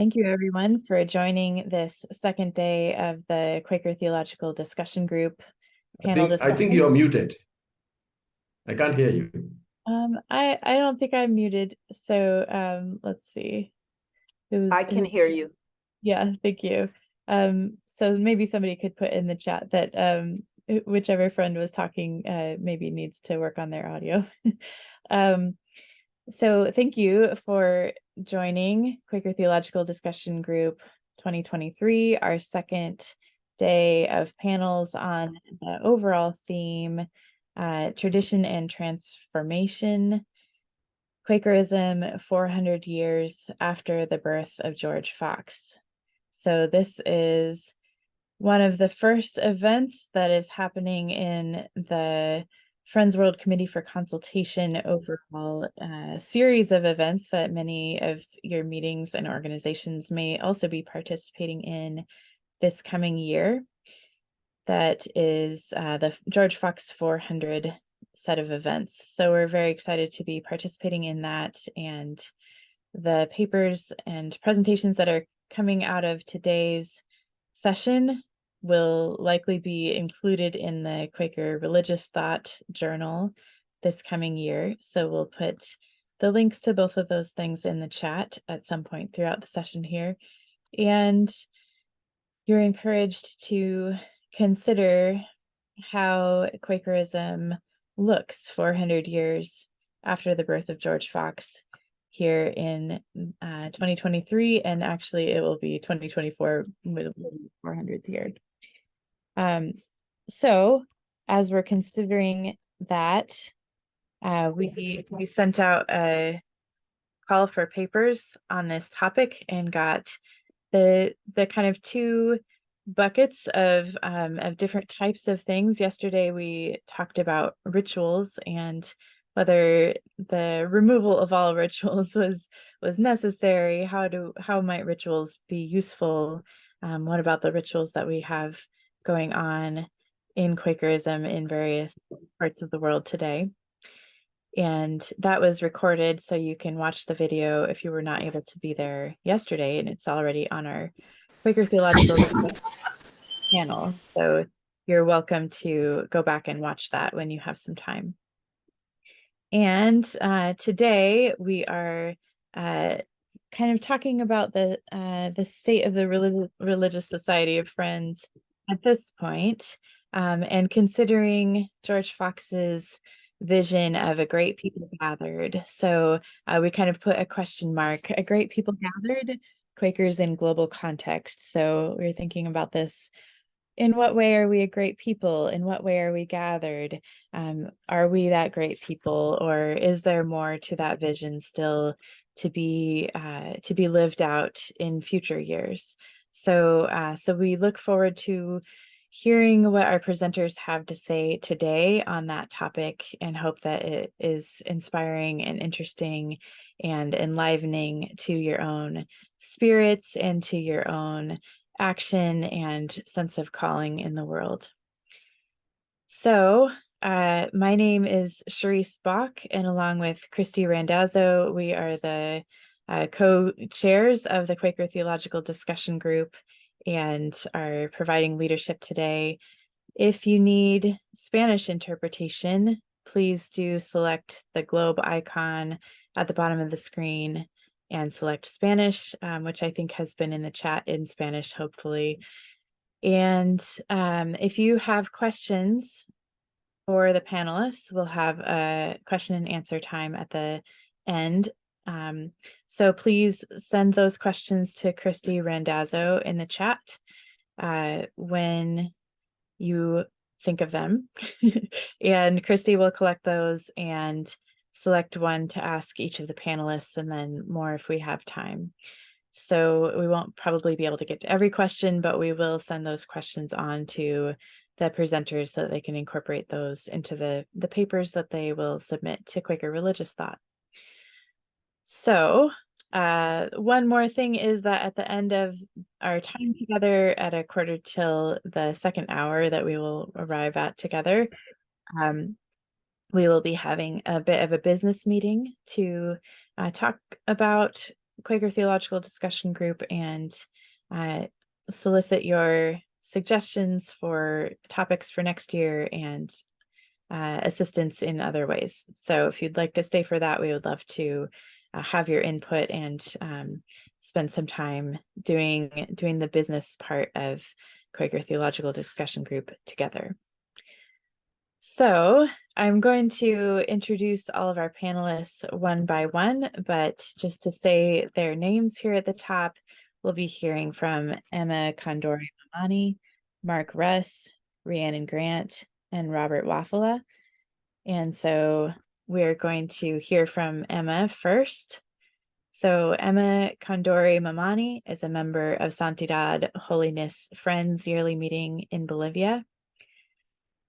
Thank you, everyone, for joining this second day of the Quaker Theological Discussion Group panel discussion. I think you're muted. I can't hear you. I don't think I'm muted. So let's see. I can hear you. Yeah, thank you. So maybe somebody could put in the chat that whichever friend was talking maybe needs to work on their audio. So thank you for joining Quaker Theological Discussion Group 2023, our second day of panels on the overall theme, Tradition and Transformation, Quakerism 400 years after the birth of George Fox. So this is one of the first events that is happening in the Friends World Committee for Consultation overall series of events that many of your meetings and organizations may also be participating in this coming year. That is the George Fox 400 set of events. So we're very excited to be participating in that, and the papers and presentations that are coming out of today's session will likely be included in the Quaker Religious Thought Journal this coming year. So we'll put the links to both of those things in the chat at some point throughout the session here. And you're encouraged to consider how Quakerism looks 400 years after the birth of George Fox here in 2023, and actually it will be 2024 with 400th year. So as we're considering that, we sent out a call for papers on this topic and got the kind of two buckets of different types of things. Yesterday we talked about rituals and whether the removal of all rituals was necessary. How might rituals be useful? What about the rituals that we have going on in Quakerism in various parts of the world today? And that was recorded, so you can watch the video if you were not able to be there yesterday, and it's already on our Quaker Theological channel. So you're welcome to go back and watch that when you have some time. And today we are kind of talking about the state of the Religious Society of Friends at this point, and considering George Fox's vision of a great people gathered. So we kind of put a question mark, a great people gathered, Quakers in global context. So we're thinking about this. In what way are we a great people? In what way are we gathered? Are we that great people, or is there more to that vision still to be lived out in future years? So we look forward to hearing what our presenters have to say today on that topic, and hope that it is inspiring and interesting and enlivening to your own spirits and to your own action and sense of calling in the world. So my name is Cherice Bock, and along with Christy Randazzo, we are the co-chairs of the Quaker Theological Discussion Group and are providing leadership today. If you need Spanish interpretation, please do select the globe icon at the bottom of the screen and select Spanish, which I think has been in the chat in Spanish, hopefully. And if you have questions for the panelists, we'll have a question and answer time at the end. So please send those questions to Christy Randazzo in the chat when you think of them. And Christy will collect those and select one to ask each of the panelists, and then more if we have time. So we won't probably be able to get to every question, but we will send those questions on to the presenters so that they can incorporate those into the papers that they will submit to Quaker Religious Thought. So one more thing is that at the end of our time together at a quarter till the second hour that we will arrive at together, we will be having a bit of a business meeting to talk about Quaker Theological Discussion Group and solicit your suggestions for topics for next year and assistance in other ways. So if you'd like to stay for that, we would love to have your input and spend some time doing the business part of Quaker Theological Discussion Group together. So I'm going to introduce all of our panelists one by one, but just to say their names here at the top, we'll be hearing from Emma Condori Mamani, Mark Russ, Rhiannon Grant, and Robert Wafula. And so we're going to hear from Emma first. So Emma Condori Mamani is a member of Santidad Holiness Friends yearly meeting in Bolivia.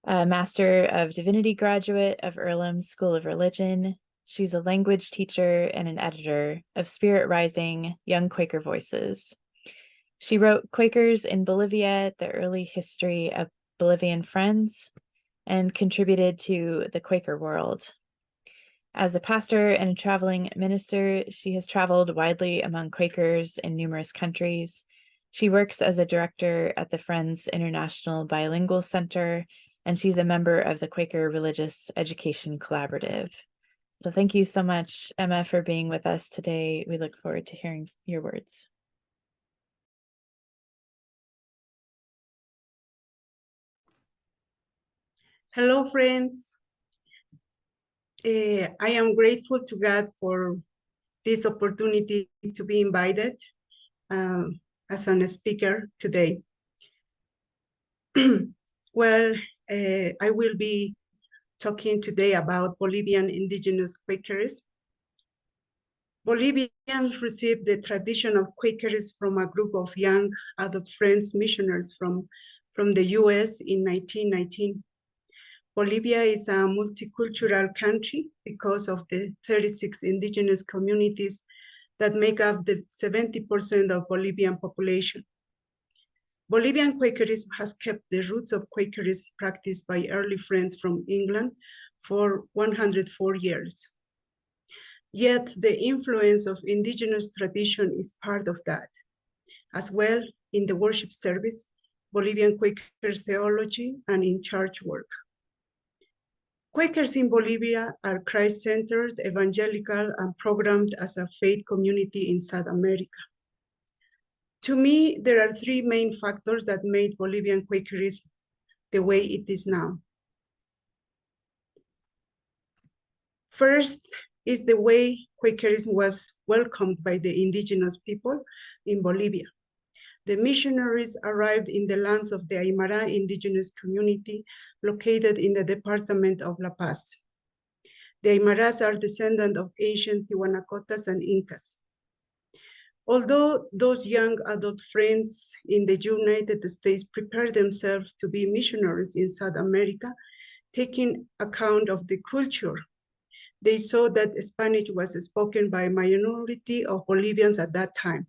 A Master of Divinity graduate of Earlham School of Religion. She's a language teacher and an editor of Spirit Rising, Young Quaker Voices. She wrote Quakers in Bolivia, the early history of Bolivian Friends, and contributed to the Quaker world. As a pastor and a traveling minister, she has traveled widely among Quakers in numerous countries. She works as a director at the Friends International Bilingual Center, and she's a member of the Quaker Religious Education Collaborative. So thank you so much, Emma, for being with us today. We look forward to hearing your words. Hello, friends. I am grateful to God for this opportunity to be invited as a speaker today. Well, I will be talking today about Bolivian indigenous Quakers. Bolivians received the tradition of Quakers from a group of young adult Friends missionaries from the US in 1919. Bolivia is a multicultural country because of the 36 indigenous communities that make up the 70% of Bolivian population. Bolivian Quakerism has kept the roots of Quakerism practiced by early Friends from England for 104 years. Yet the influence of indigenous tradition is part of that. As well, in the worship service, Bolivian Quaker theology, and in church work. Quakers in Bolivia are Christ-centered, evangelical, and programmed as a faith community in South America. To me, there are three main factors that made Bolivian Quakerism the way it is now. First is the way Quakerism was welcomed by the indigenous people in Bolivia. The missionaries arrived in the lands of the Aymara indigenous community located in the department of La Paz. The Aymaras are descendants of ancient Tiwanacotas and Incas. Although those young adult Friends in the United States prepared themselves to be missionaries in South America, taking account of the culture, they saw that Spanish was spoken by a minority of Bolivians at that time.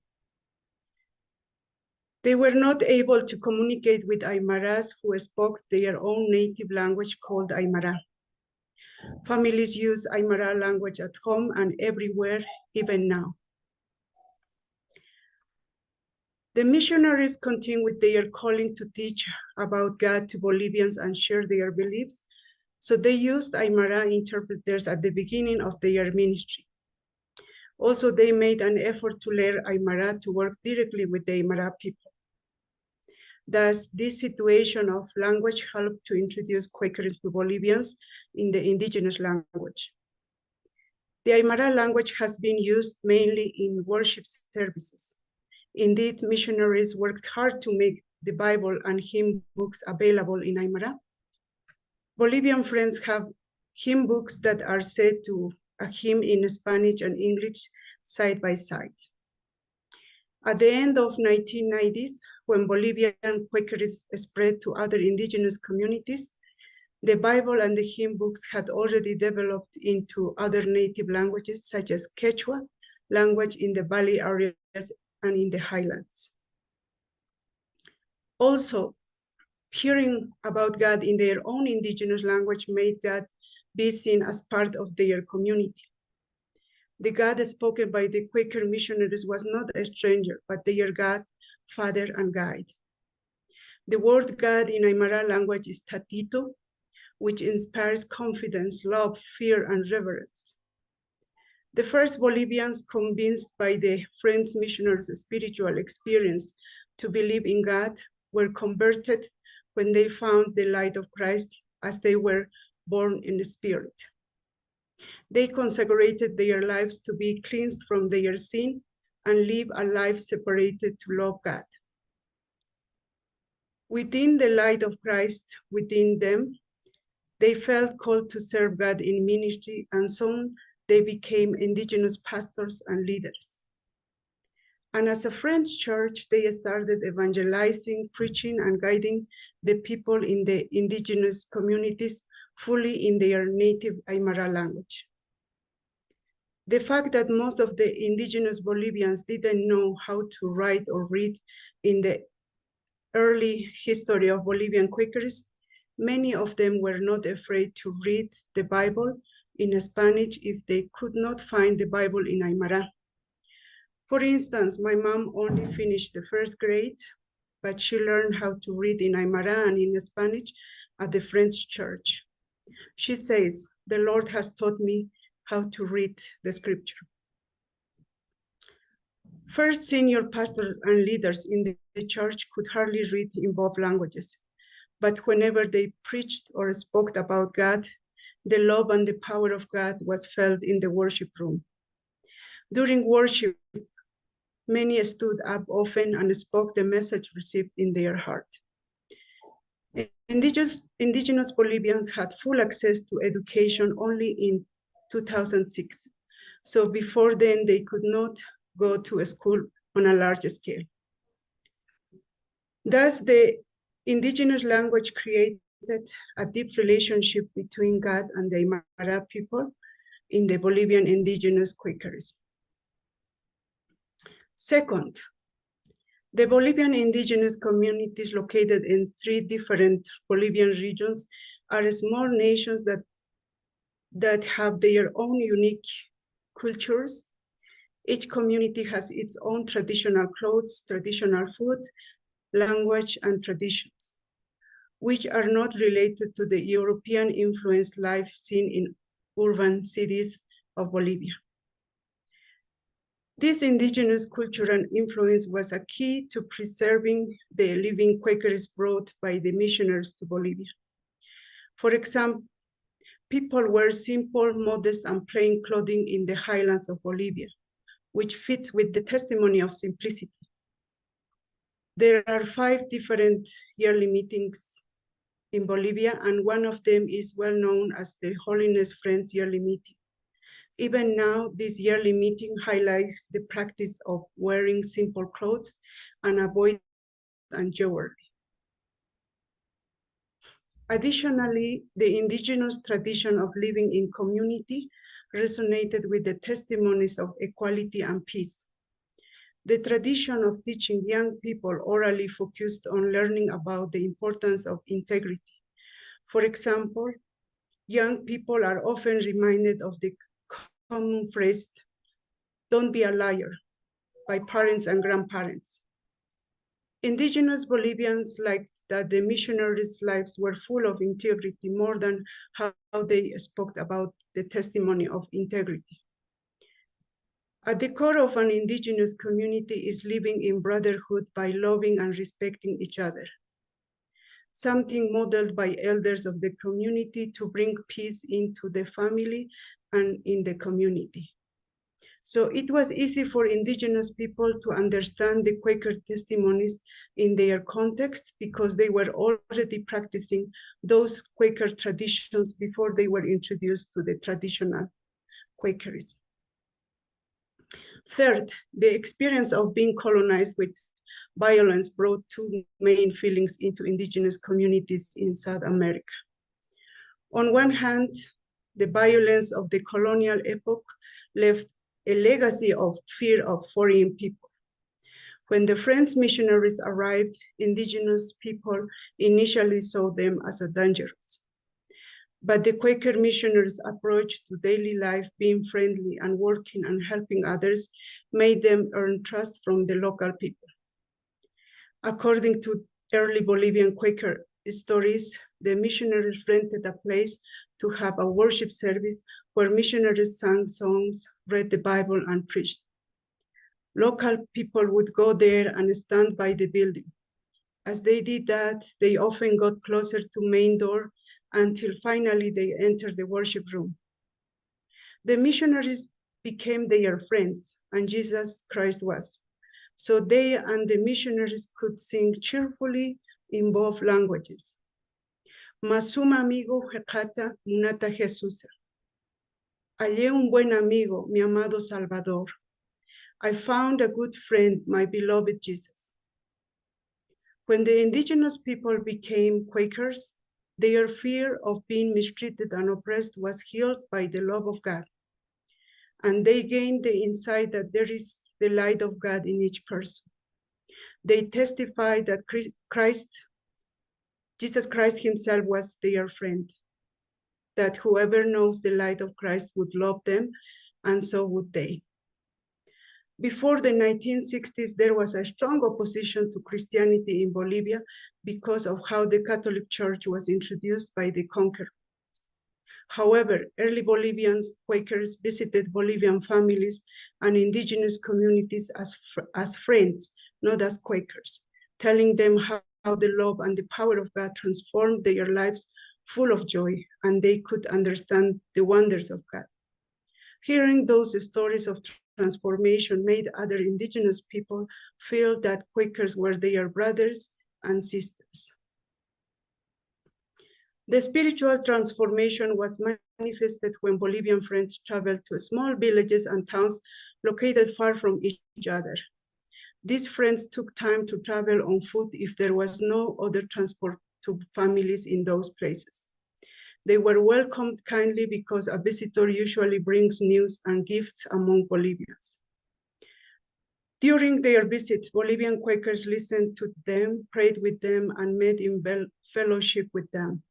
They were not able to communicate with Aymaras who spoke their own native language called Aymara. Families use Aymara language at home and everywhere, even now. The missionaries continue with their calling to teach about God to Bolivians and share their beliefs, so they used Aymara interpreters at the beginning of their ministry. Also, they made an effort to learn Aymara to work directly with the Aymara people. Thus, this situation of language helped to introduce Quakers to Bolivians in the indigenous language. The Aymara language has been used mainly in worship services. Indeed, missionaries worked hard to make the Bible and hymn books available in Aymara. Bolivian Friends have hymn books that are set to a hymn in Spanish and English side by side. At the end of 1990s, when Bolivian Quakerism spread to other indigenous communities, the Bible and the hymn books had already developed into other native languages such as Quechua, language in the valley areas and in the highlands. Also, hearing about God in their own indigenous language made God be seen as part of their community. The God spoken by the Quaker missionaries was not a stranger, but their God, Father, and Guide. The word God in Aymara language is Tatito, which inspires confidence, love, fear, and reverence. The first Bolivians, convinced by the French missionaries' spiritual experience to believe in God, were converted when they found the light of Christ as they were born in the Spirit. They consecrated their lives to be cleansed from their sin and live a life separated to love God. Within the light of Christ within them, they felt called to serve God in ministry, and soon they became indigenous pastors and leaders. And as a French church, they started evangelizing, preaching, and guiding the people in the indigenous communities fully in their native Aymara language. The fact that most of the indigenous Bolivians didn't know how to write or read in the early history of Bolivian Quakers, many of them were not afraid to read the Bible in Spanish if they could not find the Bible in Aymara. For instance, my mom only finished the first grade, but she learned how to read in Aymara and in Spanish at the French church. She says, "The Lord has taught me how to read the scripture." First senior pastors and leaders in the church could hardly read in both languages, but whenever they preached or spoke about God, the love and the power of God was felt in the worship room. During worship, many stood up often and spoke the message received in their heart. Indigenous Bolivians had full access to education only in 2006. So before then, they could not go to a school on a large scale. Thus, the indigenous language created a deep relationship between God and the Aymara people in the Bolivian indigenous Quakers. Second, the Bolivian indigenous communities located in 3 different Bolivian regions are small nations that have their own unique cultures. Each community has its own traditional clothes, traditional food, language, and traditions, which are not related to the European influenced life seen in urban cities of Bolivia. This indigenous culture and influence was a key to preserving the living Quakers brought by the missionaries to Bolivia. For example, people wear simple, modest, and plain clothing in the highlands of Bolivia, which fits with the testimony of simplicity. There are 5 different yearly meetings in Bolivia, and one of them is well known as the Holiness Friends Yearly Meeting. Even now, this yearly meeting highlights the practice of wearing simple clothes and avoid and jewelry. Additionally, the indigenous tradition of living in community resonated with the testimonies of equality and peace. The tradition of teaching young people orally focused on learning about the importance of integrity. For example, young people are often reminded of the common phrase, "Don't be a liar," by parents and grandparents. Indigenous Bolivians liked that the missionaries' lives were full of integrity more than how they spoke about the testimony of integrity. At the core of an indigenous community is living in brotherhood by loving and respecting each other, something modeled by elders of the community to bring peace into the family and in the community. So it was easy for indigenous people to understand the Quaker testimonies in their context because they were already practicing those Quaker traditions before they were introduced to the traditional Quakerism. Third, the experience of being colonized with violence brought 2 main feelings into indigenous communities in South America. On one hand, the violence of the colonial epoch left a legacy of fear of foreign people. When the French missionaries arrived, indigenous people initially saw them as dangerous. But the Quaker missionaries' approach to daily life, being friendly and working and helping others, made them earn trust from the local people. According to early Bolivian Quaker stories, the missionaries rented a place to have a worship service where missionaries sang songs, read the Bible, and preached. Local people would go there and stand by the building. As they did that, they often got closer to the main door until finally they entered the worship room. The missionaries became their friends, and Jesus Christ was. So they and the missionaries could sing cheerfully in both languages. Masuma amigo Hecata Munata Jesusa. Hallé un buen amigo, mi amado Salvador. I found a good friend, my beloved Jesus. When the indigenous people became Quakers, their fear of being mistreated and oppressed was healed by the love of God. And they gained the insight that there is the light of God in each person. They testified that Jesus Christ himself was their friend, that whoever knows the light of Christ would love them, and so would they. Before the 1960s, there was a strong opposition to Christianity in Bolivia because of how the Catholic Church was introduced by the conquerors. However, early Bolivians, Quakers, visited Bolivian families and indigenous communities as friends, not as Quakers, telling them how the love and the power of God transformed their lives full of joy, and they could understand the wonders of God. Hearing those stories of transformation made other indigenous people feel that Quakers were their brothers and sisters. The spiritual transformation was manifested when Bolivian friends traveled to small villages and towns located far from each other. These friends took time to travel on foot if there was no other transport to families in those places. They were welcomed kindly because a visitor usually brings news and gifts among Bolivians. During their visit, Bolivian Quakers listened to them, prayed with them, and met in fellowship with them.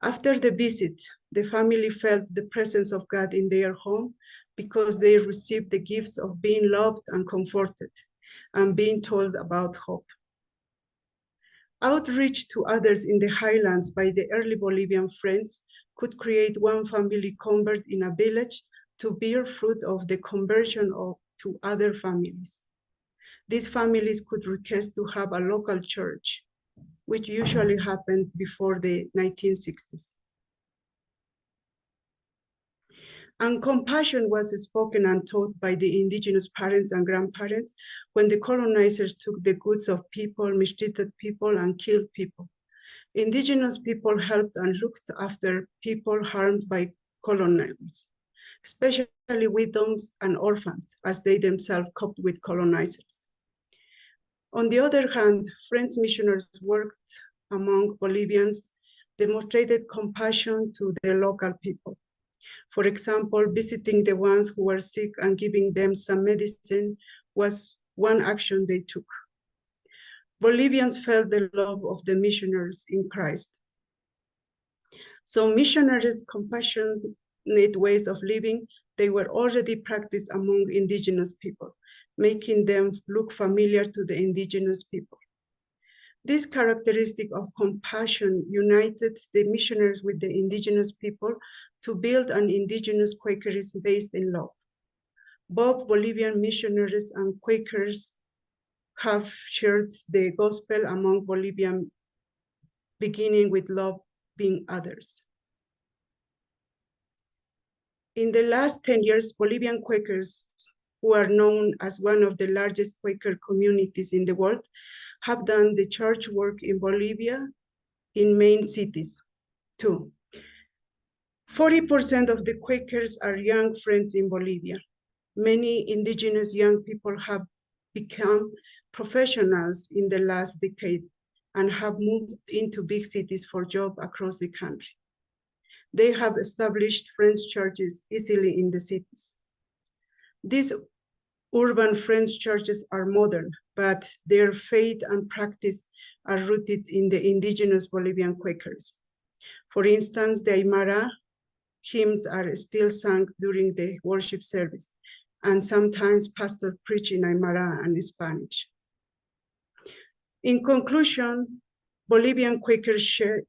After the visit, the family felt the presence of God in their home because they received the gifts of being loved and comforted and being told about hope. Outreach to others in the highlands by the early Bolivian friends could create one family convert in a village to bear fruit of the conversion to other families. These families could request to have a local church, which usually happened before the 1960s. And compassion was spoken and taught by the indigenous parents and grandparents when the colonizers took the goods of people, mistreated people, and killed people. Indigenous people helped and looked after people harmed by colonizers, especially widows and orphans, as they themselves coped with colonizers. On the other hand, French missionaries worked among Bolivians, demonstrated compassion to the local people. For example, visiting the ones who were sick and giving them some medicine was one action they took. Bolivians felt the love of the missionaries in Christ. So missionaries' compassionate ways of living, they were already practiced among indigenous people, making them look familiar to the indigenous people. This characteristic of compassion united the missionaries with the indigenous people to build an indigenous Quakerism based in love. Both Bolivian missionaries and Quakers have shared the gospel among Bolivian, beginning with loving others. In the last 10 years, Bolivian Quakers, who are known as one of the largest Quaker communities in the world, have done the church work in Bolivia in main cities too. 40% of the Quakers are young friends in Bolivia. Many indigenous young people have become professionals in the last decade and have moved into big cities for jobs across the country. They have established Friends churches easily in the cities. These urban Friends churches are modern, but their faith and practice are rooted in the indigenous Bolivian Quakers. For instance, the Aymara hymns are still sung during the worship service, and sometimes pastors preach in Aymara and Spanish. In conclusion, Bolivian Quakers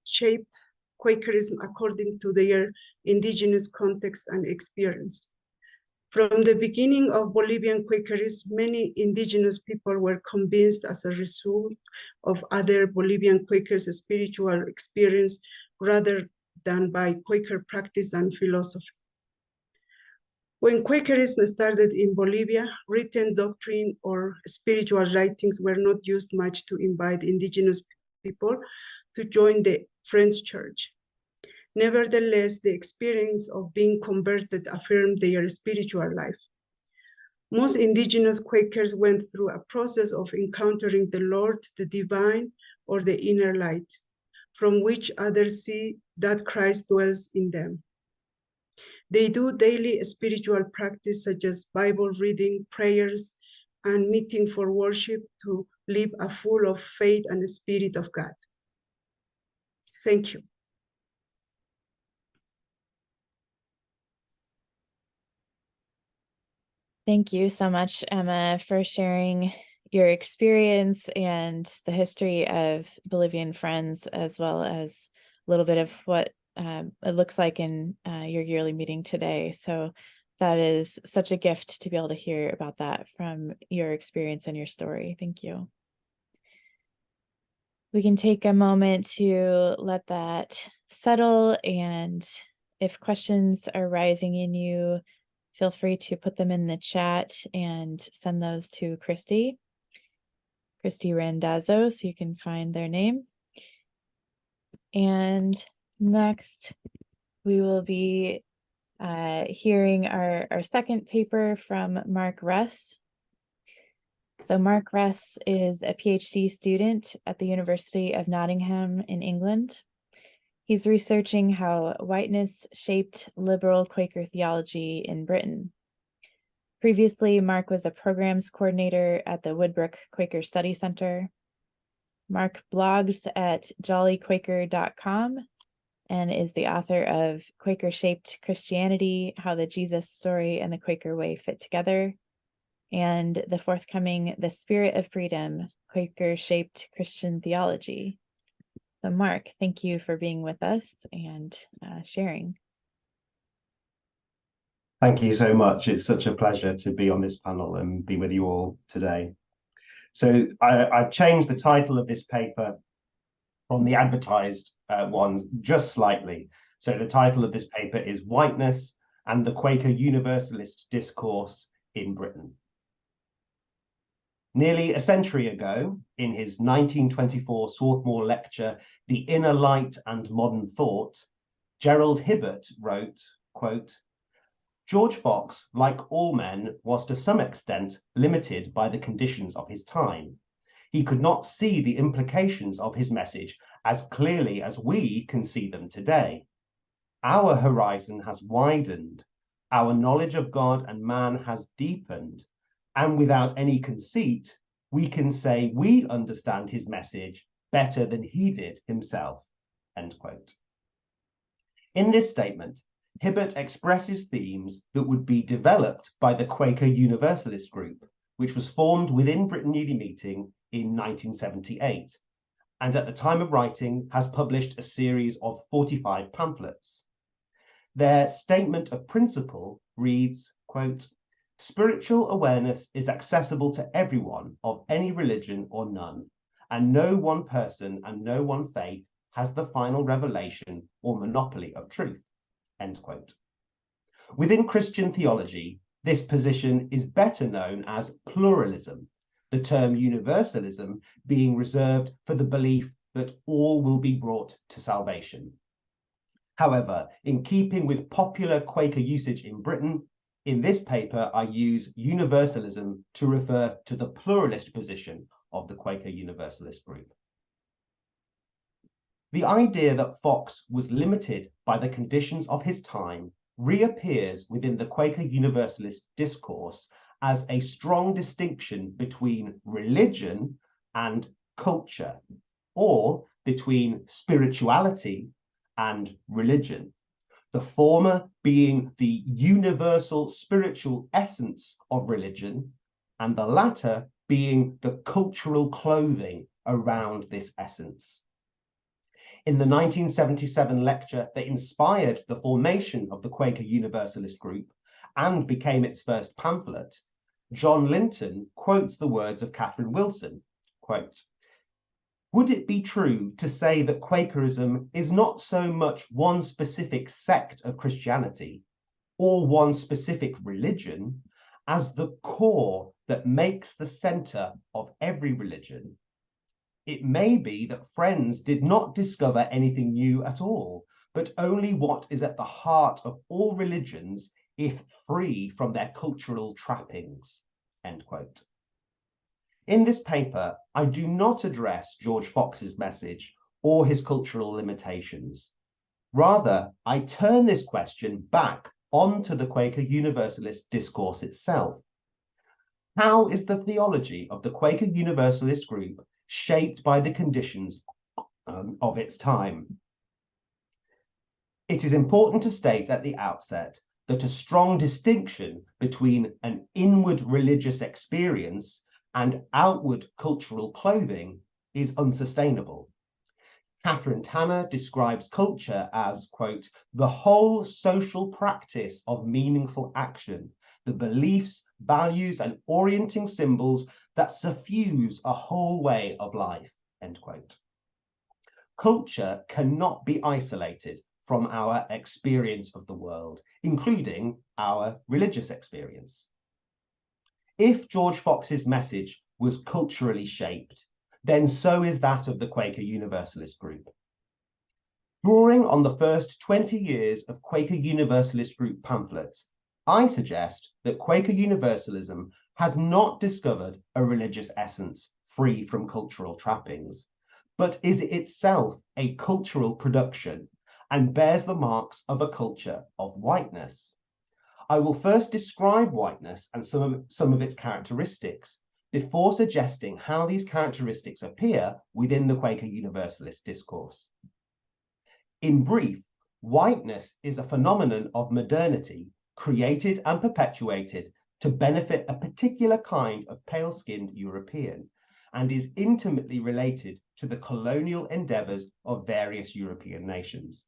shaped Quakerism according to their indigenous context and experience. From the beginning of Bolivian Quakerism, many indigenous people were convinced as a result of other Bolivian Quakers' spiritual experience rather than by Quaker practice and philosophy. When Quakerism started in Bolivia, written doctrine or spiritual writings were not used much to invite indigenous people to join the French church. Nevertheless, the experience of being converted affirmed their spiritual life. Most indigenous Quakers went through a process of encountering the Lord, the divine, or the inner light, from which others see that Christ dwells in them. They do daily spiritual practice such as Bible reading, prayers, and meeting for worship to live a full of faith and the Spirit of God. Thank you. Thank you so much, Emma, for sharing your experience and the history of Bolivian Friends, as well as a little bit of what it looks like in your yearly meeting today. So that is such a gift to be able to hear about that from your experience and your story. Thank you. We can take a moment to let that settle, and if questions are rising in you, feel free to put them in the chat and send those to Christy Randazzo, so you can find their name. And next, we will be hearing our second paper from Mark Russ. So Mark Russ is a PhD student at the University of Nottingham in England. He's researching how whiteness shaped liberal Quaker theology in Britain. Previously, Mark was a programs coordinator at the Woodbrook Quaker Study Center. Mark blogs at jollyquaker.com and is the author of Quaker Shaped Christianity, How the Jesus Story and the Quaker Way Fit Together, and the forthcoming The Spirit of Freedom, Quaker Shaped Christian Theology. So Mark, thank you for being with us and sharing. Thank you so much. It's such a pleasure to be on this panel and be with you all today. So I've changed the title of this paper from the advertised ones just slightly. So the title of this paper is Whiteness and the Quaker Universalist Discourse in Britain. Nearly a century ago, in his 1924 Swarthmore lecture, The Inner Light and Modern Thought, Gerald Hibbert wrote, quote, George Fox, like all men, was to some extent limited by the conditions of his time. He could not see the implications of his message as clearly as we can see them today. Our horizon has widened, our knowledge of God and man has deepened, and without any conceit, we can say we understand his message better than he did himself, end quote. In this statement, Hibbert expresses themes that would be developed by the Quaker Universalist group, which was formed within Britain Yearly Meeting in 1978, and at the time of writing has published a series of 45 pamphlets. Their statement of principle reads, quote, spiritual awareness is accessible to everyone of any religion or none, and no one person and no one faith has the final revelation or monopoly of truth, end quote. Within Christian theology, this position is better known as pluralism, the term universalism being reserved for the belief that all will be brought to salvation. However, in keeping with popular Quaker usage in Britain, in this paper, I use universalism to refer to the pluralist position of the Quaker Universalist group. The idea that Fox was limited by the conditions of his time reappears within the Quaker Universalist discourse as a strong distinction between religion and culture, or between spirituality and religion, the former being the universal spiritual essence of religion, and the latter being the cultural clothing around this essence. In the 1977 lecture that inspired the formation of the Quaker Universalist group and became its first pamphlet, John Linton quotes the words of Catherine Wilson, quote, "Would it be true to say that Quakerism is not so much one specific sect of Christianity or one specific religion as the core that makes the center of every religion? It may be that Friends did not discover anything new at all, but only what is at the heart of all religions if free from their cultural trappings." End quote. In this paper, I do not address George Fox's message or his cultural limitations. Rather, I turn this question back onto the Quaker Universalist discourse itself. How is the theology of the Quaker Universalist group shaped by the conditions of its time? It is important to state at the outset that a strong distinction between an inward religious experience and outward cultural clothing is unsustainable. Catherine Tanner describes culture as, quote, "the whole social practice of meaningful action, the beliefs, values, and orienting symbols that suffuse a whole way of life," end quote. Culture cannot be isolated from our experience of the world, including our religious experience. If George Fox's message was culturally shaped, then so is that of the Quaker Universalist group. Drawing on the first 20 years of Quaker Universalist group pamphlets, I suggest that Quaker Universalism has not discovered a religious essence free from cultural trappings, but is itself a cultural production and bears the marks of a culture of whiteness. I will first describe whiteness and some of its characteristics before suggesting how these characteristics appear within the Quaker Universalist discourse. In brief, whiteness is a phenomenon of modernity created and perpetuated to benefit a particular kind of pale-skinned European and is intimately related to the colonial endeavors of various European nations.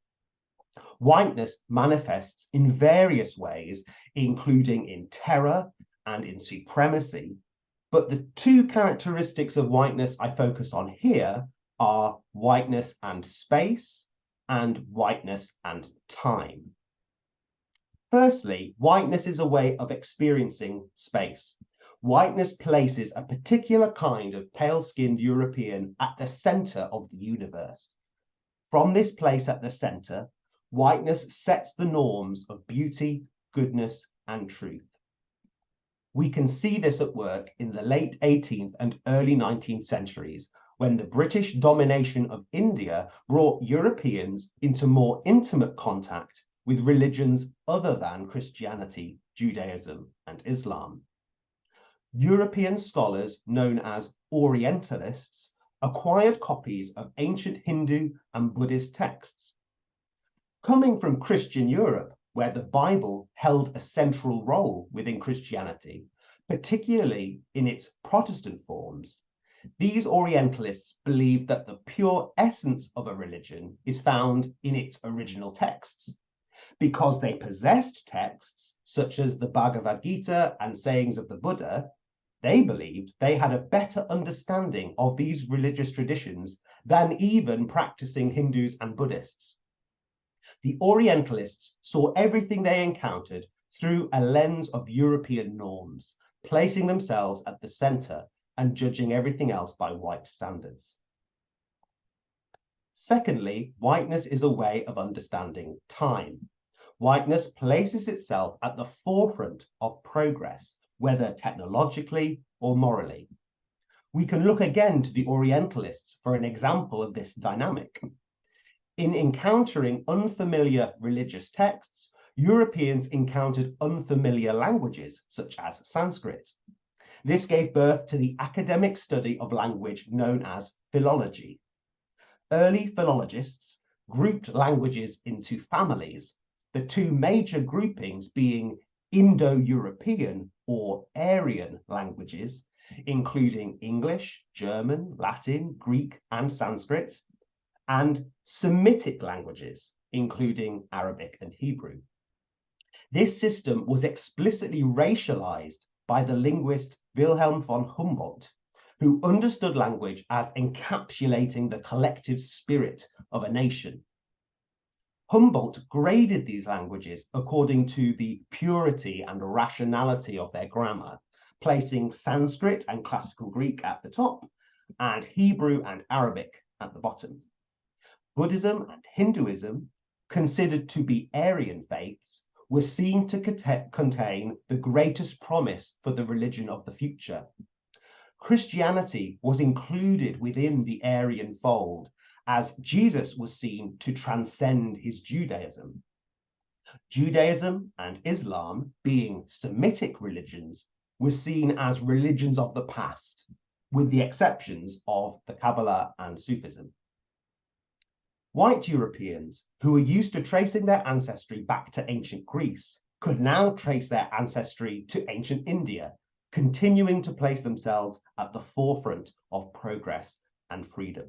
Whiteness manifests in various ways, including in terror and in supremacy, but the two characteristics of whiteness I focus on here are whiteness and space and whiteness and time. Firstly, whiteness is a way of experiencing space. Whiteness places a particular kind of pale-skinned European at the center of the universe. From this place at the center, whiteness sets the norms of beauty, goodness, and truth. We can see this at work in the late 18th and early 19th centuries, when the British domination of India brought Europeans into more intimate contact with religions other than Christianity, Judaism, and Islam. European scholars known as Orientalists acquired copies of ancient Hindu and Buddhist texts. Coming from Christian Europe, where the Bible held a central role within Christianity, particularly in its Protestant forms, these Orientalists believed that the pure essence of a religion is found in its original texts. Because they possessed texts such as the Bhagavad Gita and sayings of the Buddha, they believed they had a better understanding of these religious traditions than even practicing Hindus and Buddhists. The Orientalists saw everything they encountered through a lens of European norms, placing themselves at the center and judging everything else by white standards. Secondly, whiteness is a way of understanding time. Whiteness places itself at the forefront of progress, whether technologically or morally. We can look again to the Orientalists for an example of this dynamic. In encountering unfamiliar religious texts, Europeans encountered unfamiliar languages, such as Sanskrit. This gave birth to the academic study of language known as philology. Early philologists grouped languages into families, the two major groupings being Indo-European or Aryan languages, including English, German, Latin, Greek, and Sanskrit, and Semitic languages, including Arabic and Hebrew. This system was explicitly racialized by the linguist Wilhelm von Humboldt, who understood language as encapsulating the collective spirit of a nation. Humboldt graded these languages according to the purity and rationality of their grammar, placing Sanskrit and Classical Greek at the top, and Hebrew and Arabic at the bottom. Buddhism and Hinduism, considered to be Aryan faiths, were seen to contain the greatest promise for the religion of the future. Christianity was included within the Aryan fold, as Jesus was seen to transcend his Judaism. Judaism and Islam, being Semitic religions, were seen as religions of the past, with the exceptions of the Kabbalah and Sufism. White Europeans, who were used to tracing their ancestry back to ancient Greece, could now trace their ancestry to ancient India, continuing to place themselves at the forefront of progress and freedom.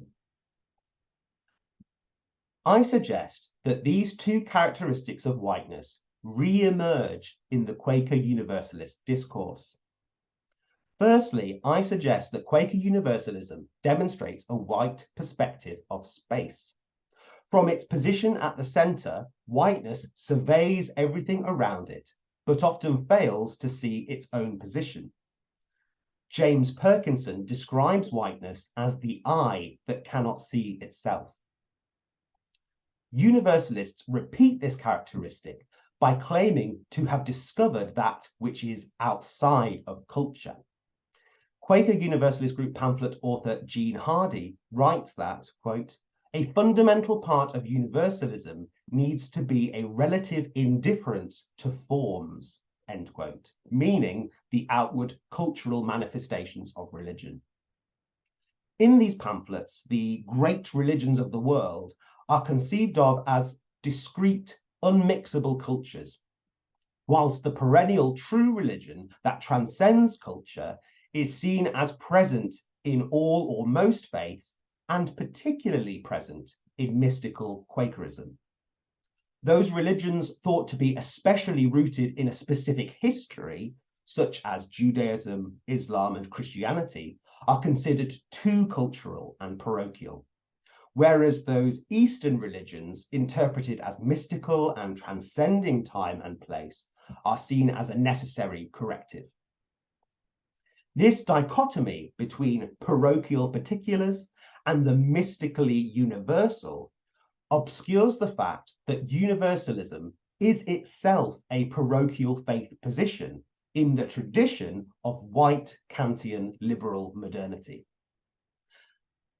I suggest that these two characteristics of whiteness re-emerge in the Quaker Universalist discourse. Firstly, I suggest that Quaker Universalism demonstrates a white perspective of space. From its position at the center, whiteness surveys everything around it, but often fails to see its own position. James Perkinson describes whiteness as the eye that cannot see itself. Universalists repeat this characteristic by claiming to have discovered that which is outside of culture. Quaker Universalist group pamphlet author Jean Hardy writes that, quote, "A fundamental part of universalism needs to be a relative indifference to forms," end quote, meaning the outward cultural manifestations of religion. In these pamphlets, the great religions of the world are conceived of as discrete, unmixable cultures, whilst the perennial true religion that transcends culture is seen as present in all or most faiths, and particularly present in mystical Quakerism. Those religions thought to be especially rooted in a specific history, such as Judaism, Islam, and Christianity, are considered too cultural and parochial, whereas those Eastern religions, interpreted as mystical and transcending time and place, are seen as a necessary corrective. This dichotomy between parochial particulars and the mystically universal obscures the fact that universalism is itself a parochial faith position in the tradition of white Kantian liberal modernity.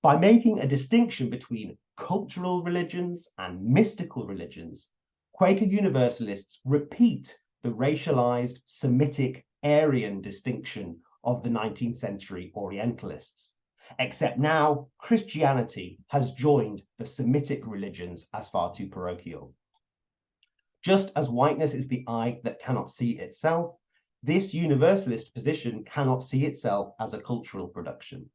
By making a distinction between cultural religions and mystical religions, Quaker Universalists repeat the racialized Semitic Aryan distinction of the 19th century Orientalists, except now Christianity has joined the Semitic religions as far too parochial. Just as whiteness is the eye that cannot see itself, this universalist position cannot see itself as a cultural production.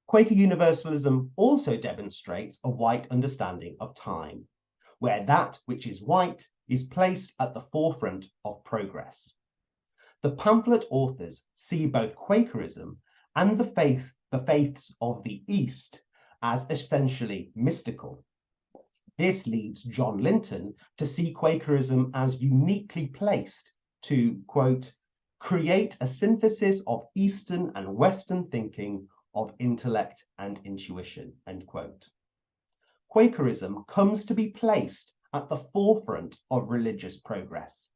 Quaker Universalism also demonstrates a white understanding of time, where that which is white is placed at the forefront of progress. The pamphlet authors see both Quakerism and the faiths of the East as essentially mystical. This leads John Linton to see Quakerism as uniquely placed to, quote, "create a synthesis of Eastern and Western thinking of intellect and intuition," end quote. Quakerism comes to be placed at the forefront of religious progress.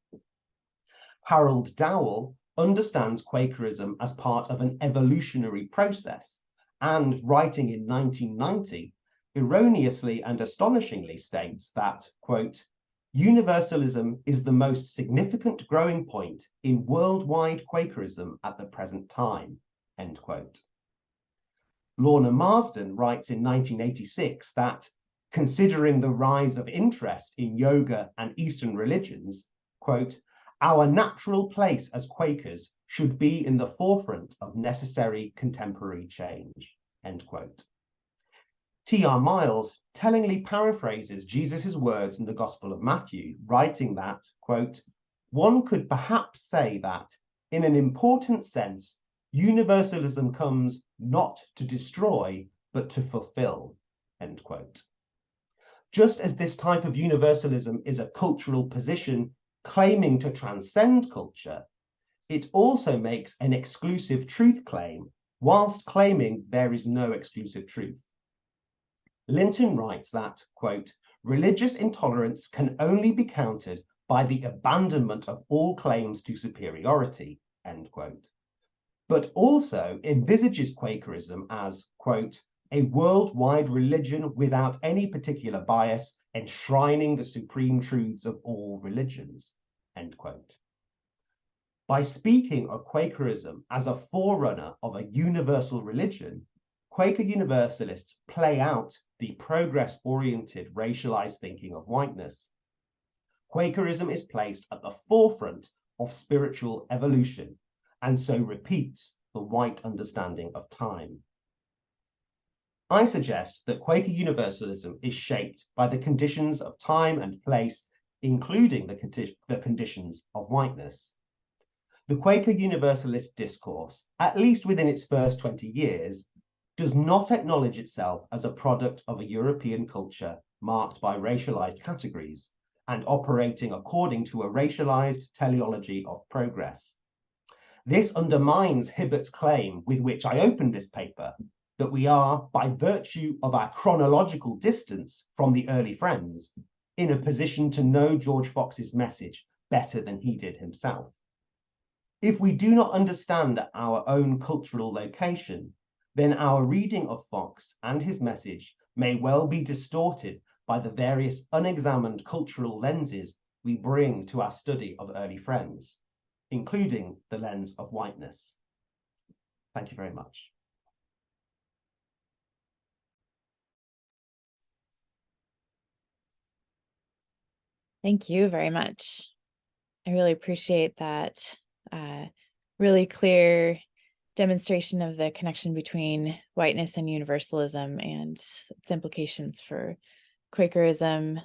Harold Dowell understands Quakerism as part of an evolutionary process, and writing in 1990, erroneously and astonishingly states that, quote, "Universalism is the most significant growing point in worldwide Quakerism at the present time," end quote. Lorna Marsden writes in 1986 that considering the rise of interest in yoga and Eastern religions, quote, our natural place as Quakers should be in the forefront of necessary contemporary change, end quote. T.R. Miles tellingly paraphrases Jesus' words in the Gospel of Matthew, writing that, quote, one could perhaps say that, in an important sense, universalism comes not to destroy, but to fulfill, end quote. Just as this type of universalism is a cultural position claiming to transcend culture, it also makes an exclusive truth claim, whilst claiming there is no exclusive truth. Linton writes that, quote, religious intolerance can only be countered by the abandonment of all claims to superiority, end quote, but also envisages Quakerism as, quote, a worldwide religion without any particular bias, enshrining the supreme truths of all religions, end quote. By speaking of Quakerism as a forerunner of a universal religion, Quaker Universalists play out the progress-oriented racialized thinking of whiteness. Quakerism is placed at the forefront of spiritual evolution, and so repeats the white understanding of time. I suggest that Quaker Universalism is shaped by the conditions of time and place, including the conditions of whiteness. The Quaker Universalist discourse, at least within its first 20 years, does not acknowledge itself as a product of a European culture marked by racialized categories and operating according to a racialized teleology of progress. This undermines Hibbert's claim, with which I opened this paper, that we are, by virtue of our chronological distance from the early Friends, in a position to know George Fox's message better than he did himself. If we do not understand our own cultural location, then our reading of Fox and his message may well be distorted by the various unexamined cultural lenses we bring to our study of early Friends, including the lens of whiteness. Thank you very much. Thank you very much. I really appreciate that really clear demonstration of the connection between whiteness and universalism and its implications for Quakerism,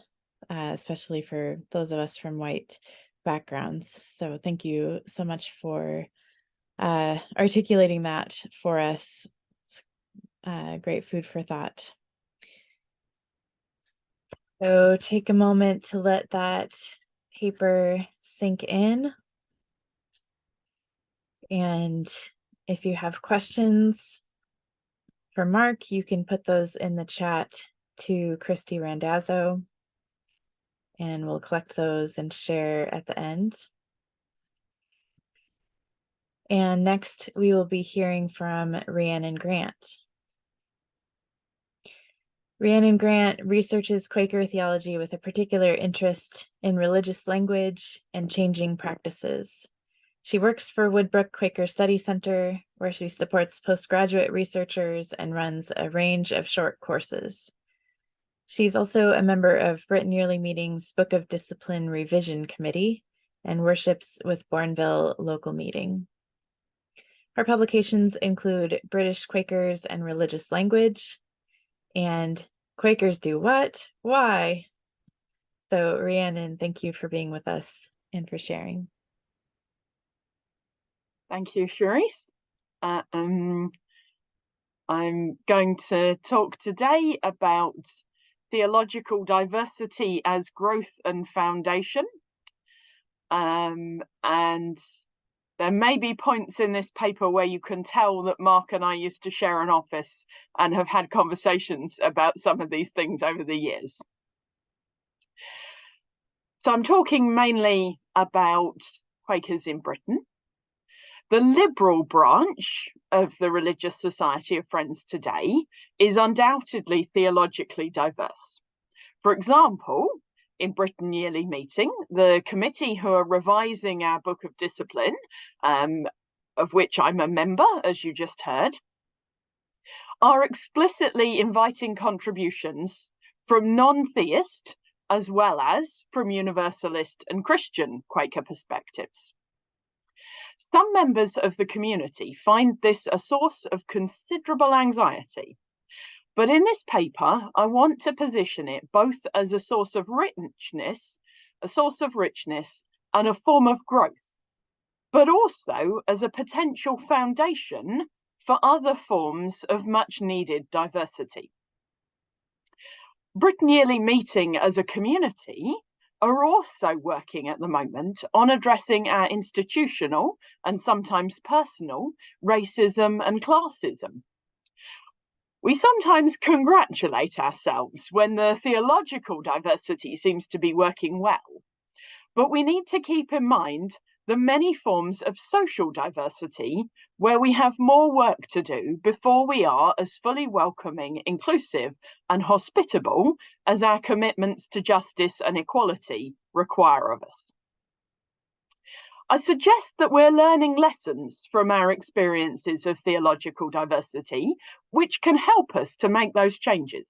especially for those of us from white backgrounds. So thank you so much for articulating that for us. It's great food for thought. So take a moment to let that paper sink in. And if you have questions for Mark, you can put those in the chat to Christy Randazzo, and we'll collect those and share at the end. And next, we will be hearing from Rhiannon Grant. Rhiannon Grant researches Quaker theology with a particular interest in religious language and changing practices. She works for Woodbrook Quaker Study Center, where she supports postgraduate researchers and runs a range of short courses. She's also a member of Britain Yearly Meeting's Book of Discipline Revision Committee and worships with Bourneville Local Meeting. Her publications include British Quakers and Religious Language and Quakers Do What? Why? So Rhiannon, thank you for being with us and for sharing. Thank you, Cherice. I'm going to talk today about theological diversity as growth and foundation. And there may be points in this paper where you can tell that Mark and I used to share an office and have had conversations about some of these things over the years. So I'm talking mainly about Quakers in Britain. The liberal branch of the Religious Society of Friends today is undoubtedly theologically diverse. For example, in Britain Yearly Meeting, the committee who are revising our Book of Discipline, of which I'm a member, as you just heard, are explicitly inviting contributions from non-theist as well as from Universalist and Christian Quaker perspectives. Some members of the community find this a source of considerable anxiety, but in this paper, I want to position it both as a source of richness and a form of growth, but also as a potential foundation for other forms of much needed diversity. Britain Yearly Meeting as a community are also working at the moment on addressing our institutional and sometimes personal racism and classism. We sometimes congratulate ourselves when the theological diversity seems to be working well, but we need to keep in mind the many forms of social diversity where we have more work to do before we are as fully welcoming, inclusive, and hospitable as our commitments to justice and equality require of us. I suggest that we're learning lessons from our experiences of theological diversity, which can help us to make those changes.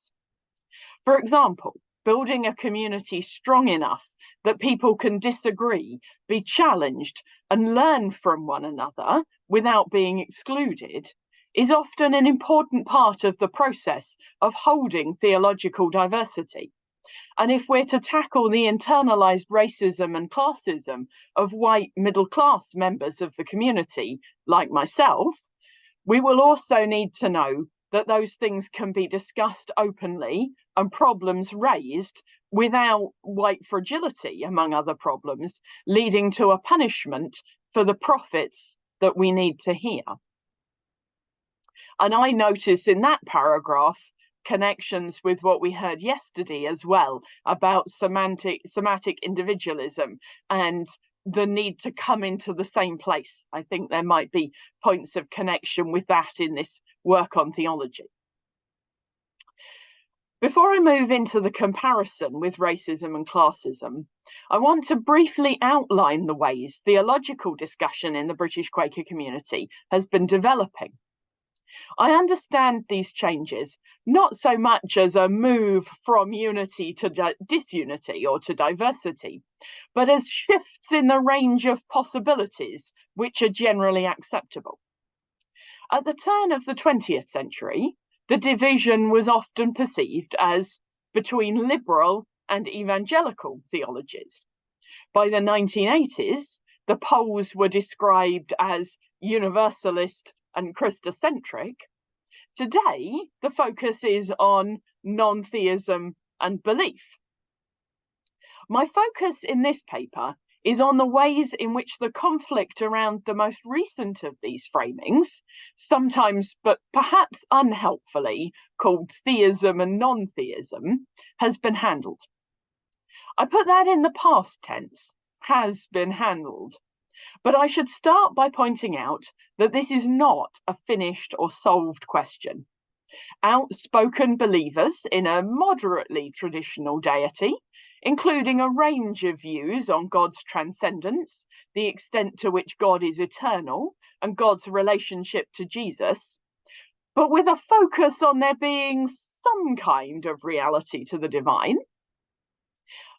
For example, building a community strong enough that people can disagree, be challenged, and learn from one another without being excluded is often an important part of the process of holding theological diversity. And if we're to tackle the internalized racism and classism of white middle-class members of the community, like myself, we will also need to know that those things can be discussed openly and problems raised without white fragility, among other problems, leading to a punishment for the profits that we need to hear. And I notice in that paragraph connections with what we heard yesterday as well about somatic individualism and the need to come into the same place. I think there might be points of connection with that in this work on theology. Before I move into the comparison with racism and classism, I want to briefly outline the ways theological discussion in the British Quaker community has been developing. I understand these changes not so much as a move from unity to disunity or to diversity, but as shifts in the range of possibilities which are generally acceptable. At the turn of the 20th century, the division was often perceived as between liberal and evangelical theologies. By the 1980s, the poles were described as universalist and Christocentric. Today, the focus is on non-theism and belief. My focus in this paper is on the ways in which the conflict around the most recent of these framings, sometimes but perhaps unhelpfully called theism and non-theism, has been handled. I put that in the past tense, has been handled, but I should start by pointing out that this is not a finished or solved question. Outspoken believers in a moderately traditional deity, including a range of views on God's transcendence, the extent to which God is eternal, and God's relationship to Jesus, but with a focus on there being some kind of reality to the divine,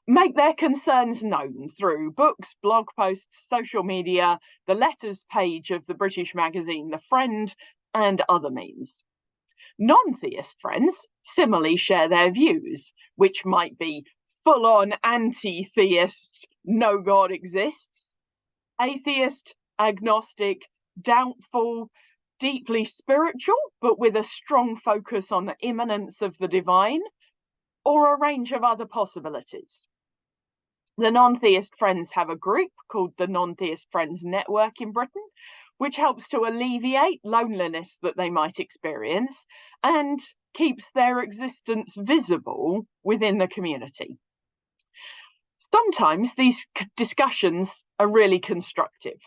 make their concerns known through books, blog posts, social media, the letters page of the British magazine The Friend, and other means. Non-theist friends similarly share their views, which might be full-on anti-theist, no God exists, atheist, agnostic, doubtful, deeply spiritual, but with a strong focus on the immanence of the divine, or a range of other possibilities. The non-theist friends have a group called the Non-Theist Friends Network in Britain, which helps to alleviate loneliness that they might experience and keeps their existence visible within the community. Sometimes these discussions are really constructive.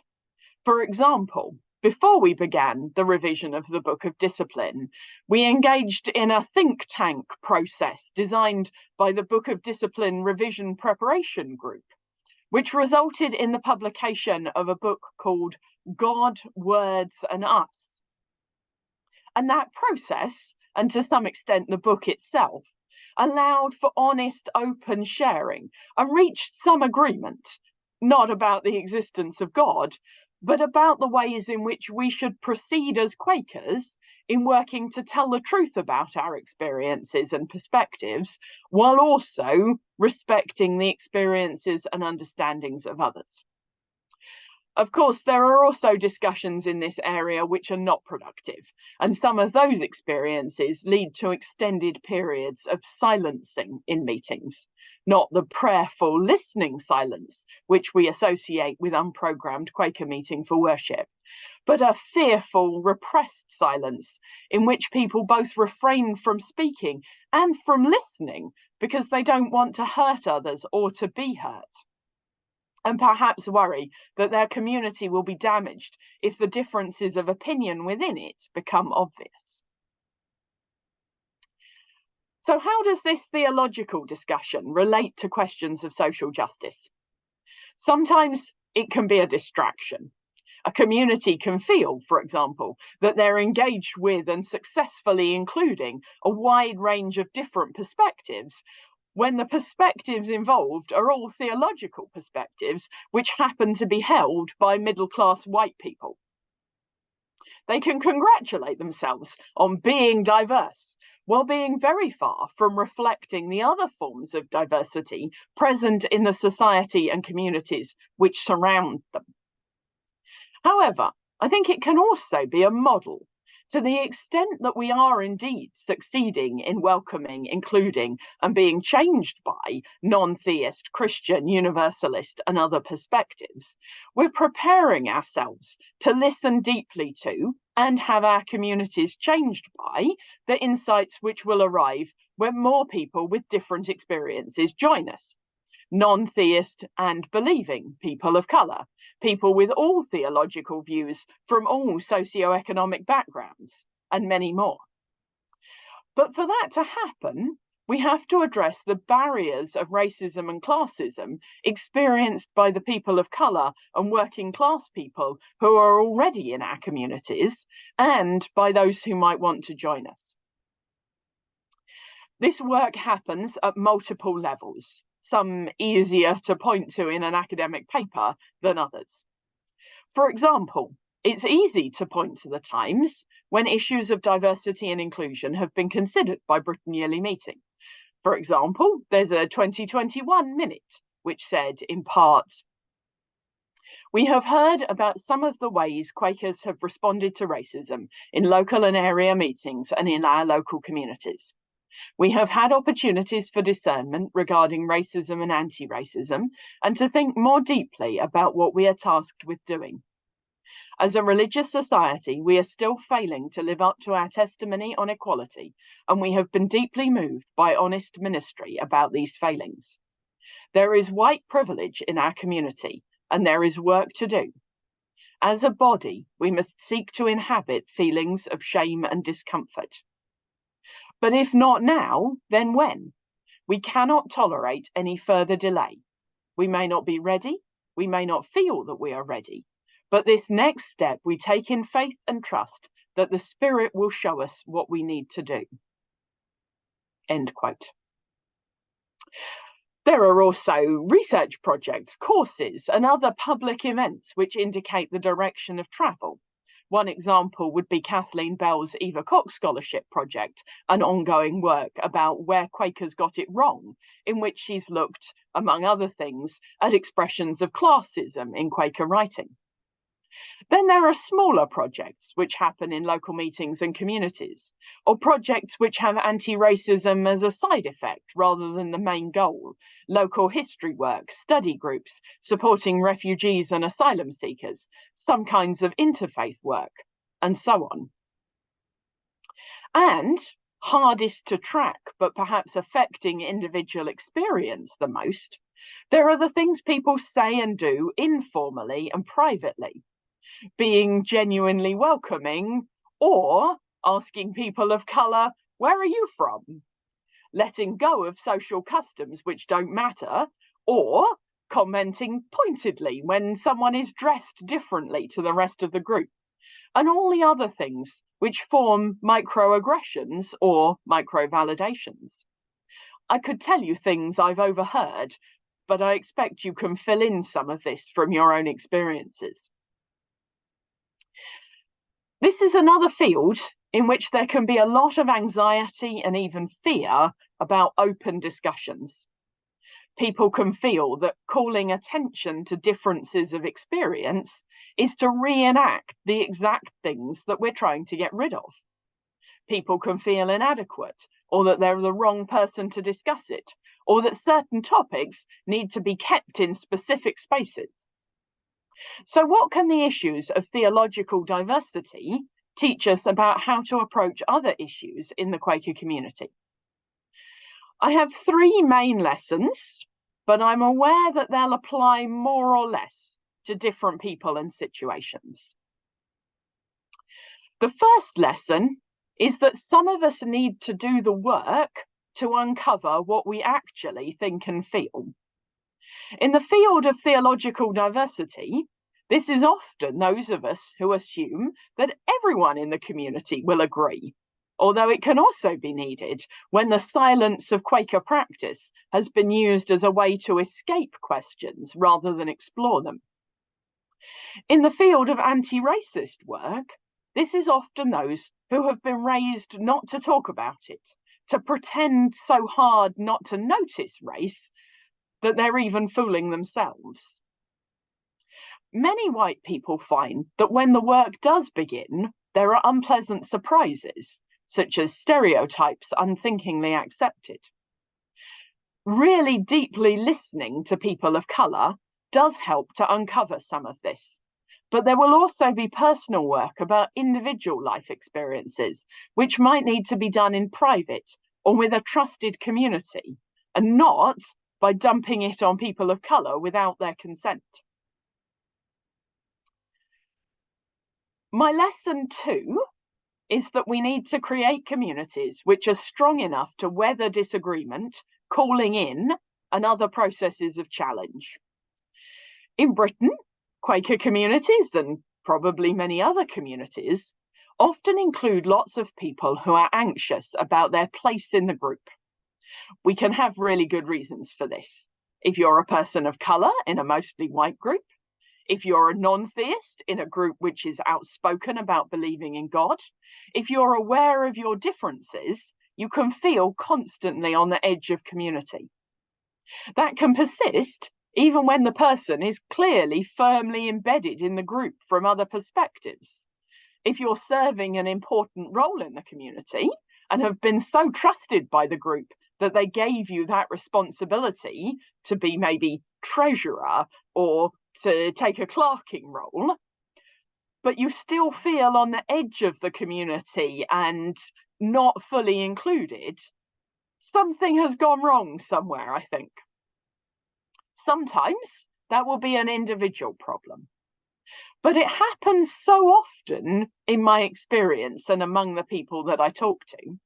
For example, before we began the revision of the Book of Discipline, we engaged in a think tank process designed by the Book of Discipline Revision Preparation Group, which resulted in the publication of a book called God, Words and Us. And that process, and to some extent the book itself, allowed for honest, open sharing, and reached some agreement, not about the existence of God, but about the ways in which we should proceed as Quakers in working to tell the truth about our experiences and perspectives, while also respecting the experiences and understandings of others. Of course, there are also discussions in this area which are not productive, and some of those experiences lead to extended periods of silencing in meetings, not the prayerful listening silence which we associate with unprogrammed Quaker meeting for worship, but a fearful, repressed silence in which people both refrain from speaking and from listening because they don't want to hurt others or to be hurt, and perhaps worry that their community will be damaged if the differences of opinion within it become obvious. So how does this theological discussion relate to questions of social justice? Sometimes it can be a distraction. A community can feel, for example, that they're engaged with and successfully including a wide range of different perspectives, when the perspectives involved are all theological perspectives which happen to be held by middle-class white people. They can congratulate themselves on being diverse, while being very far from reflecting the other forms of diversity present in the society and communities which surround them. However, I think it can also be a model. To the extent that we are indeed succeeding in welcoming, including, and being changed by non-theist, Christian, universalist, and other perspectives, we're preparing ourselves to listen deeply to and have our communities changed by the insights which will arrive when more people with different experiences join us. Non-theist and believing people of colour, people with all theological views from all socio-economic backgrounds, and many more. But for that to happen, we have to address the barriers of racism and classism experienced by the people of colour and working class people who are already in our communities, and by those who might want to join us. This work happens at multiple levels, some easier to point to in an academic paper than others. For example, it's easy to point to the times when issues of diversity and inclusion have been considered by Britain Yearly Meeting. For example, there's a 2021 minute which said, in part, "We have heard about some of the ways Quakers have responded to racism in local and area meetings and in our local communities. We have had opportunities for discernment regarding racism and anti-racism, and to think more deeply about what we are tasked with doing. As a religious society, we are still failing to live up to our testimony on equality, and we have been deeply moved by honest ministry about these failings. There is white privilege in our community, and there is work to do. As a body, we must seek to inhabit feelings of shame and discomfort. But if not now, then when? We cannot tolerate any further delay. We may not be ready, we may not feel that we are ready, but this next step we take in faith and trust that the Spirit will show us what we need to do." End quote. There are also research projects, courses, and other public events which indicate the direction of travel. One example would be Kathleen Bell's Eva Cox Scholarship Project, an ongoing work about where Quakers got it wrong, in which she's looked, among other things, at expressions of classism in Quaker writing. Then there are smaller projects which happen in local meetings and communities, or projects which have anti-racism as a side effect rather than the main goal, local history work, study groups, supporting refugees and asylum seekers, some kinds of interfaith work, and so on. And hardest to track, but perhaps affecting individual experience the most, there are the things people say and do informally and privately, being genuinely welcoming or asking people of colour, "Where are you from?" Letting go of social customs which don't matter, or commenting pointedly when someone is dressed differently to the rest of the group, and all the other things which form microaggressions or microvalidations. I could tell you things I've overheard, but I expect you can fill in some of this from your own experiences. This is another field in which there can be a lot of anxiety and even fear about open discussions. People can feel that calling attention to differences of experience is to reenact the exact things that we're trying to get rid of. People can feel inadequate, or that they're the wrong person to discuss it, or that certain topics need to be kept in specific spaces. So what can the issues of theological diversity teach us about how to approach other issues in the Quaker community? I have 3 main lessons, but I'm aware that they'll apply more or less to different people and situations. The first lesson is that some of us need to do the work to uncover what we actually think and feel. In the field of theological diversity, this is often those of us who assume that everyone in the community will agree, although it can also be needed when the silence of Quaker practice has been used as a way to escape questions rather than explore them. In the field of anti-racist work, this is often those who have been raised not to talk about it, to pretend so hard not to notice race that they're even fooling themselves. Many white people find that when the work does begin, there are unpleasant surprises, such as stereotypes unthinkingly accepted. Really deeply listening to people of colour does help to uncover some of this, but there will also be personal work about individual life experiences, which might need to be done in private or with a trusted community, and not by dumping it on people of colour without their consent. My lesson 2 is that we need to create communities which are strong enough to weather disagreement, calling in, and other processes of challenge. In Britain, Quaker communities, and probably many other communities, often include lots of people who are anxious about their place in the group. We can have really good reasons for this. If you're a person of colour in a mostly white group, if you're a non-theist in a group which is outspoken about believing in God, if you're aware of your differences, you can feel constantly on the edge of community. That can persist even when the person is clearly firmly embedded in the group from other perspectives. If you're serving an important role in the community and have been so trusted by the group that they gave you that responsibility to be maybe treasurer or to take a clerking role, but you still feel on the edge of the community and not fully included, something has gone wrong somewhere, I think. Sometimes that will be an individual problem, but it happens so often in my experience and among the people that I talk to,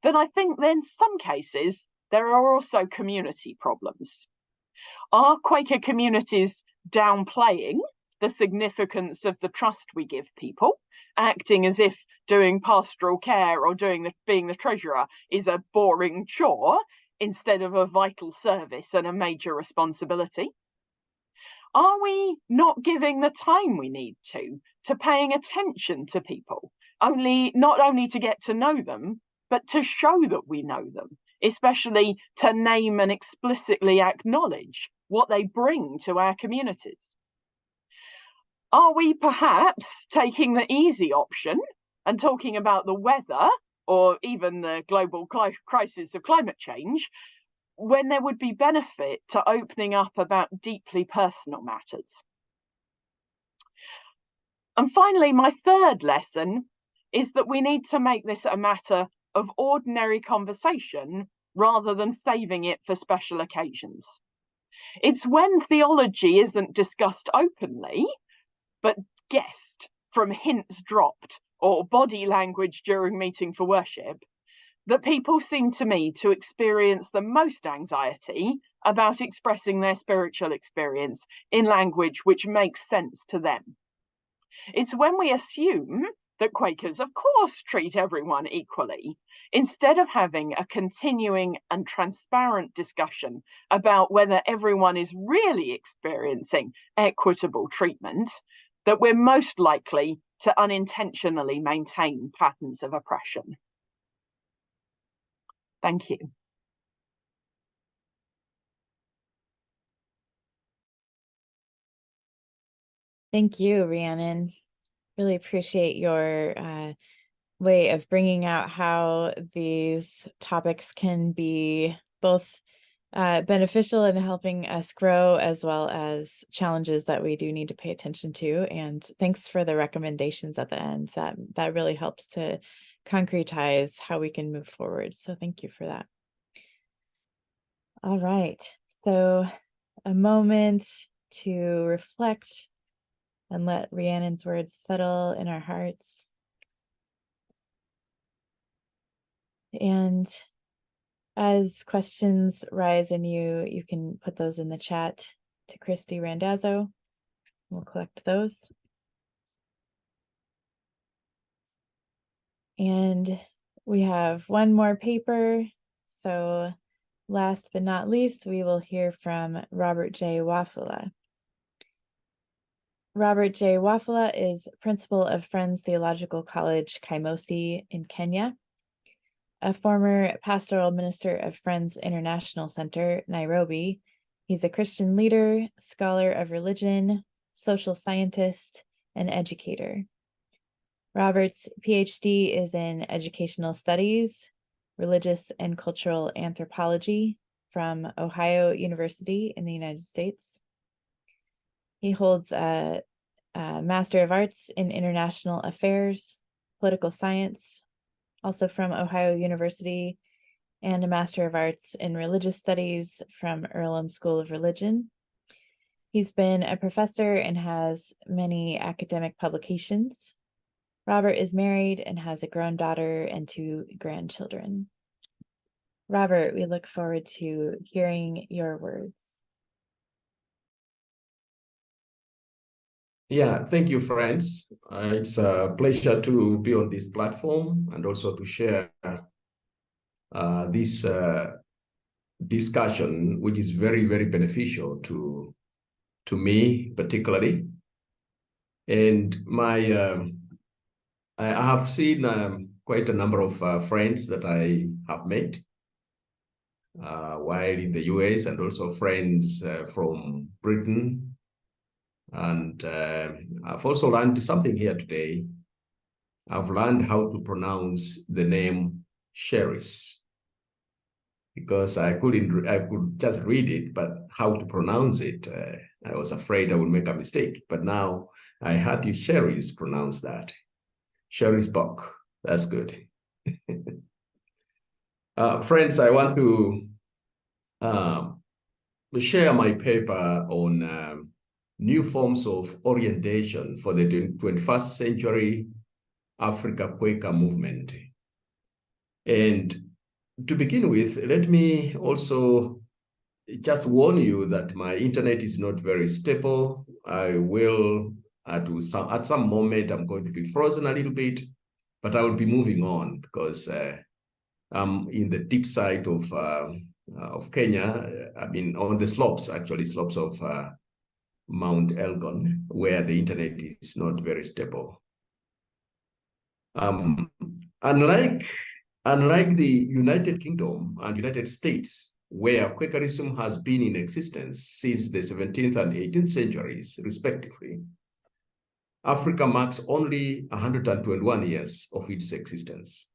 that I think that in some cases there are also community problems. Are Quaker communities downplaying the significance of the trust we give people, acting as if doing pastoral care or being the treasurer is a boring chore instead of a vital service and a major responsibility? Are we not giving the time we need to paying attention to people, not only to get to know them, but to show that we know them, especially to name and explicitly acknowledge what they bring to our communities? Are we perhaps taking the easy option and talking about the weather or even the global crisis of climate change when there would be benefit to opening up about deeply personal matters? And finally, my third lesson is that we need to make this a matter of ordinary conversation rather than saving it for special occasions. It's when theology isn't discussed openly, but guessed from hints dropped or body language during meeting for worship, that people seem to me to experience the most anxiety about expressing their spiritual experience in language which makes sense to them. It's when we assume that Quakers, of course, treat everyone equally, instead of having a continuing and transparent discussion about whether everyone is really experiencing equitable treatment, that we're most likely to unintentionally maintain patterns of oppression. Thank you. Thank you, Rhiannon. Really appreciate your way of bringing out how these topics can be both beneficial in helping us grow, as well as challenges that we do need to pay attention to. And thanks for the recommendations at the end. That really helps to concretize how we can move forward. So thank you for that. All right, so a moment to reflect and let Rhiannon's words settle in our hearts. And as questions rise in you, you can put those in the chat to Christy Randazzo. We'll collect those. And we have one more paper. So last but not least, we will hear from Robert J. Wafula. Robert J. Wafula is principal of Friends Theological College, Kaimosi in Kenya, a former pastoral minister of Friends International Center, Nairobi. He's a Christian leader, scholar of religion, social scientist, and educator. Robert's PhD is in educational studies, religious and cultural anthropology from Ohio University in the United States. He holds a Master of Arts in International Affairs, Political Science, also from Ohio University, and a Master of Arts in Religious Studies from Earlham School of Religion. He's been a professor and has many academic publications. Robert is married and has a grown daughter and 2 grandchildren. Robert, we look forward to hearing your words. Yeah, thank you, friends. It's a pleasure to be on this platform and also to share this discussion, which is very, very beneficial to me particularly. And I have seen quite a number of friends that I have met while in the US, and also friends from Britain. And I've also learned something here today. I've learned how to pronounce the name Cherice, because I could just read it, but how to pronounce it, I was afraid I would make a mistake. But now I heard you Cherice pronounce that. Cherice Bock, that's good. Friends, I want to share my paper on new forms of orientation for the 21st century Africa Quaker movement. And to begin with, let me also just warn you that my internet is not very stable. I will, at some moment, I'm going to be frozen a little bit, but I will be moving on because I'm in the deep side of Kenya. I mean, on the slopes, actually, slopes of Mount Elgon, where the internet is not very stable. Unlike the United Kingdom and United States, where Quakerism has been in existence since the 17th and 18th centuries, respectively, Africa marks only 121 years of its existence.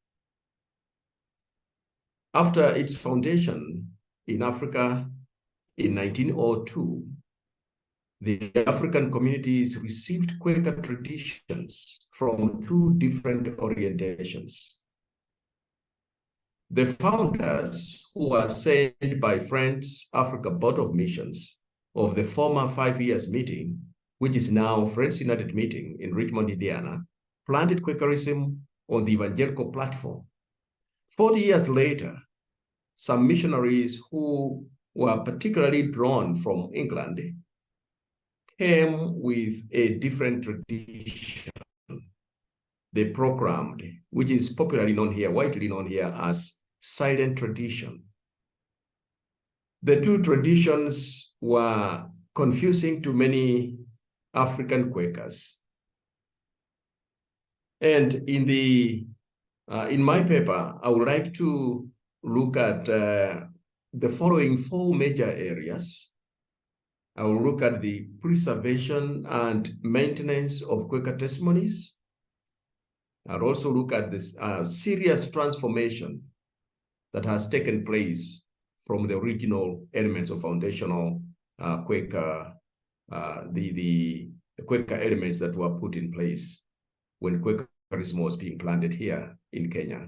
After its foundation in Africa in 1902, the African communities received Quaker traditions from 2 different orientations. The founders, who were sent by Friends Africa Board of Missions of the former 5 Years Meeting, which is now Friends United Meeting in Richmond, Indiana, planted Quakerism on the evangelical platform. 40 years later, some missionaries who were particularly drawn from England came with a different tradition. they proclaimed, which is popularly known here, widely known here as silent tradition. The two traditions were confusing to many African Quakers. And in my paper, I would like to look at the following four major areas. I will look at the preservation and maintenance of Quaker testimonies. I'll also look at this serious transformation that has taken place from the original elements of foundational Quaker, the Quaker elements that were put in place when Quakerism was being planted here in Kenya.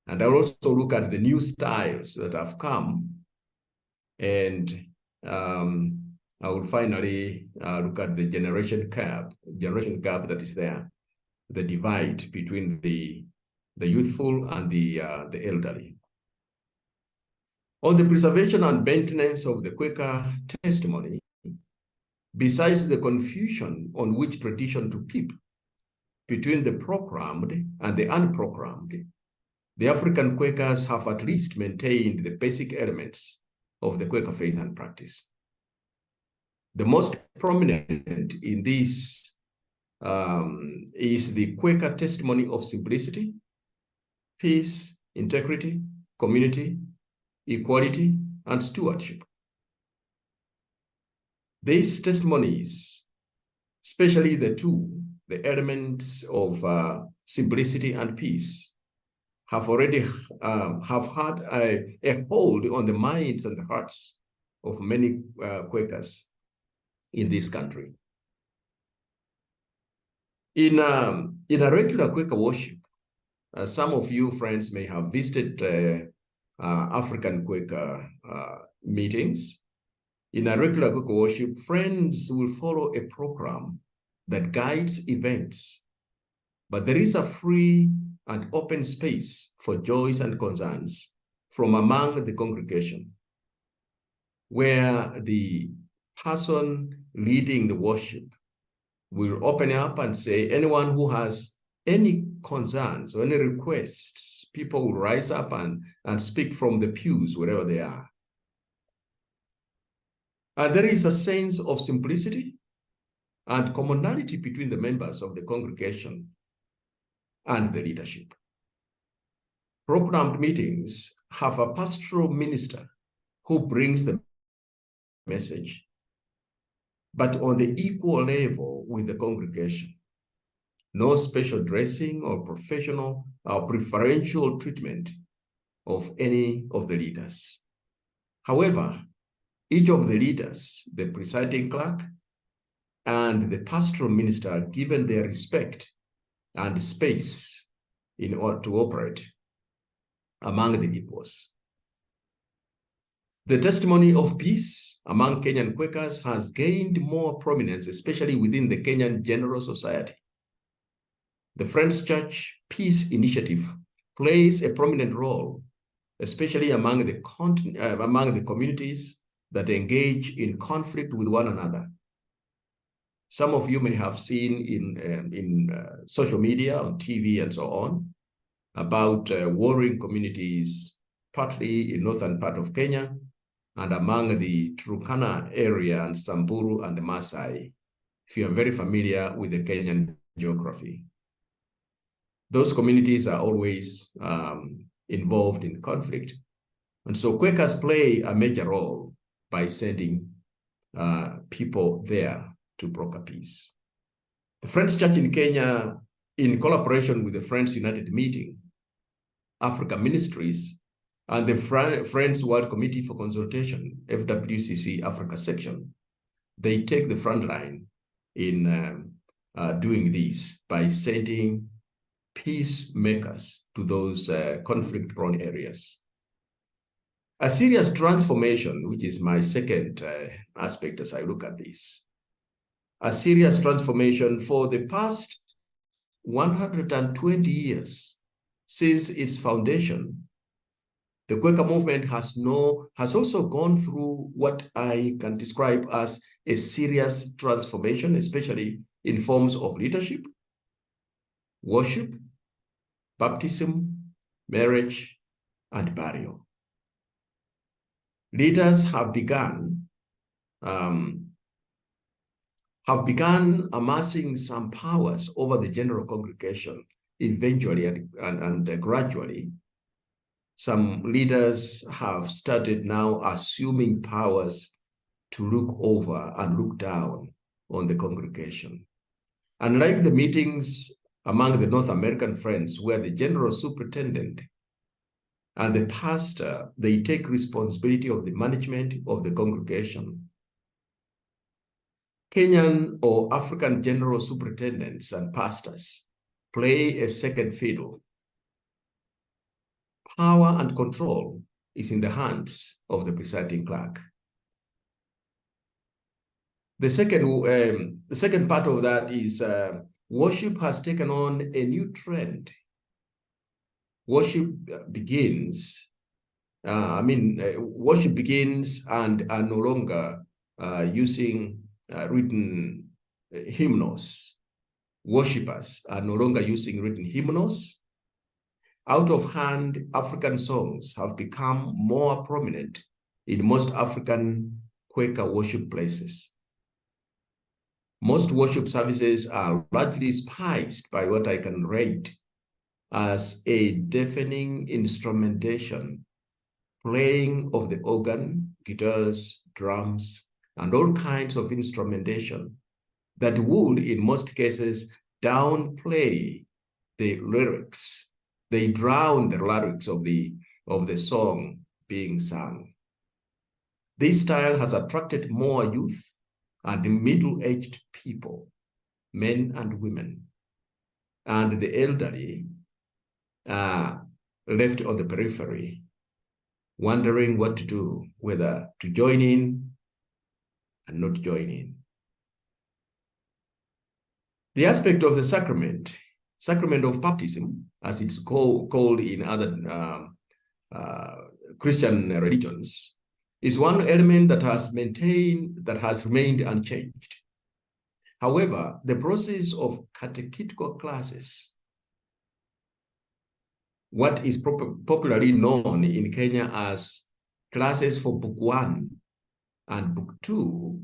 And I'll also look at the new styles that have come. And I will finally look at the generation gap that is there, the divide between the youthful and the elderly. On the preservation and maintenance of the Quaker testimony, besides the confusion on which tradition to keep between the proclaimed and the unproclaimed, the African Quakers have at least maintained the basic elements of the Quaker faith and practice. The most prominent in this is the Quaker testimony of simplicity, peace, integrity, community, equality, and stewardship. These testimonies, especially the elements of simplicity and peace, have already have had a hold on the minds and the hearts of many Quakers in this country. In a regular Quaker worship, some of you friends may have visited African Quaker meetings. In a regular Quaker worship, friends will follow a program that guides events, but there is a free and open space for joys and concerns from among the congregation, where the person leading the worship will open up and say, anyone who has any concerns or any requests, people will rise up and speak from the pews wherever they are. And there is a sense of simplicity and commonality between the members of the congregation and the leadership. Proclaimed meetings have a pastoral minister who brings the message, but on the equal level with the congregation. No special dressing or professional or preferential treatment of any of the leaders. However, each of the leaders, the presiding clerk, and the pastoral minister are given their respect and space in order to operate among the equals. The testimony of peace among Kenyan Quakers has gained more prominence, especially within the Kenyan General Society. The Friends Church Peace Initiative plays a prominent role, especially among the communities that engage in conflict with one another. Some of you may have seen in social media, on TV and so on, about warring communities, partly in northern part of Kenya, and among the Turkana area and Samburu and the Maasai, if you are very familiar with the Kenyan geography. Those communities are always involved in conflict. And so Quakers play a major role by sending people there to broker peace. The Friends Church in Kenya, in collaboration with the Friends United Meeting, Africa Ministries, and the Friends World Committee for Consultation, FWCC Africa section, they take the front line in doing this by sending peacemakers to those conflict-prone areas. A serious transformation, which is my second aspect as I look at this, a serious transformation for the past 120 years since its foundation. The Quaker movement has also gone through what I can describe as a serious transformation, especially in forms of leadership. worship, baptism, marriage, and burial. Leaders have begun amassing some powers over the general congregation eventually and gradually. Some leaders have started now assuming powers to look over and look down on the congregation. Unlike the meetings among the North American Friends, where the general superintendent and the pastor, they take responsibility of the management of the congregation, Kenyan or African general superintendents and pastors play a second fiddle. Power and control is in the hands of the presiding clerk. The second part of that is worship has taken on a new trend. Worship begins, worship begins and are no longer using written hymnals. Worshippers are no longer using written hymnals. Out-of-hand African songs have become more prominent in most African Quaker worship places. Most worship services are largely spiced by what I can rate as a deafening instrumentation, playing of the organ, guitars, drums, and all kinds of instrumentation that would, in most cases, downplay the lyrics. They drown the lyrics of the song being sung. This style has attracted more youth and middle-aged people, men and women, and the elderly are left on the periphery, wondering what to do, whether to join in and not join in. The aspect of the sacrament of baptism, as it's called in other Christian religions, is one element that has remained unchanged. However, the process of catechetical classes, what is popularly known in Kenya as classes for Book 1 and Book 2,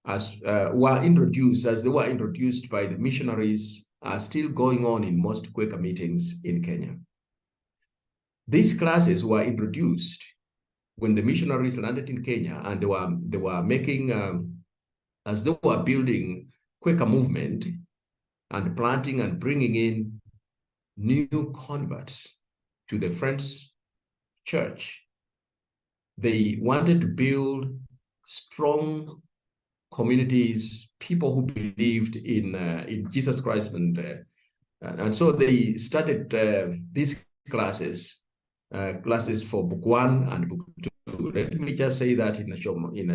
as they were introduced by the missionaries, are still going on in most Quaker meetings in Kenya. These classes were introduced when the missionaries landed in Kenya, and they were making, as they were building Quaker movement and planting and bringing in new converts to the French church. They wanted to build strong communities, people who believed in Jesus Christ, and so they started these classes for Book 1 and Book 2. Let me just say that in a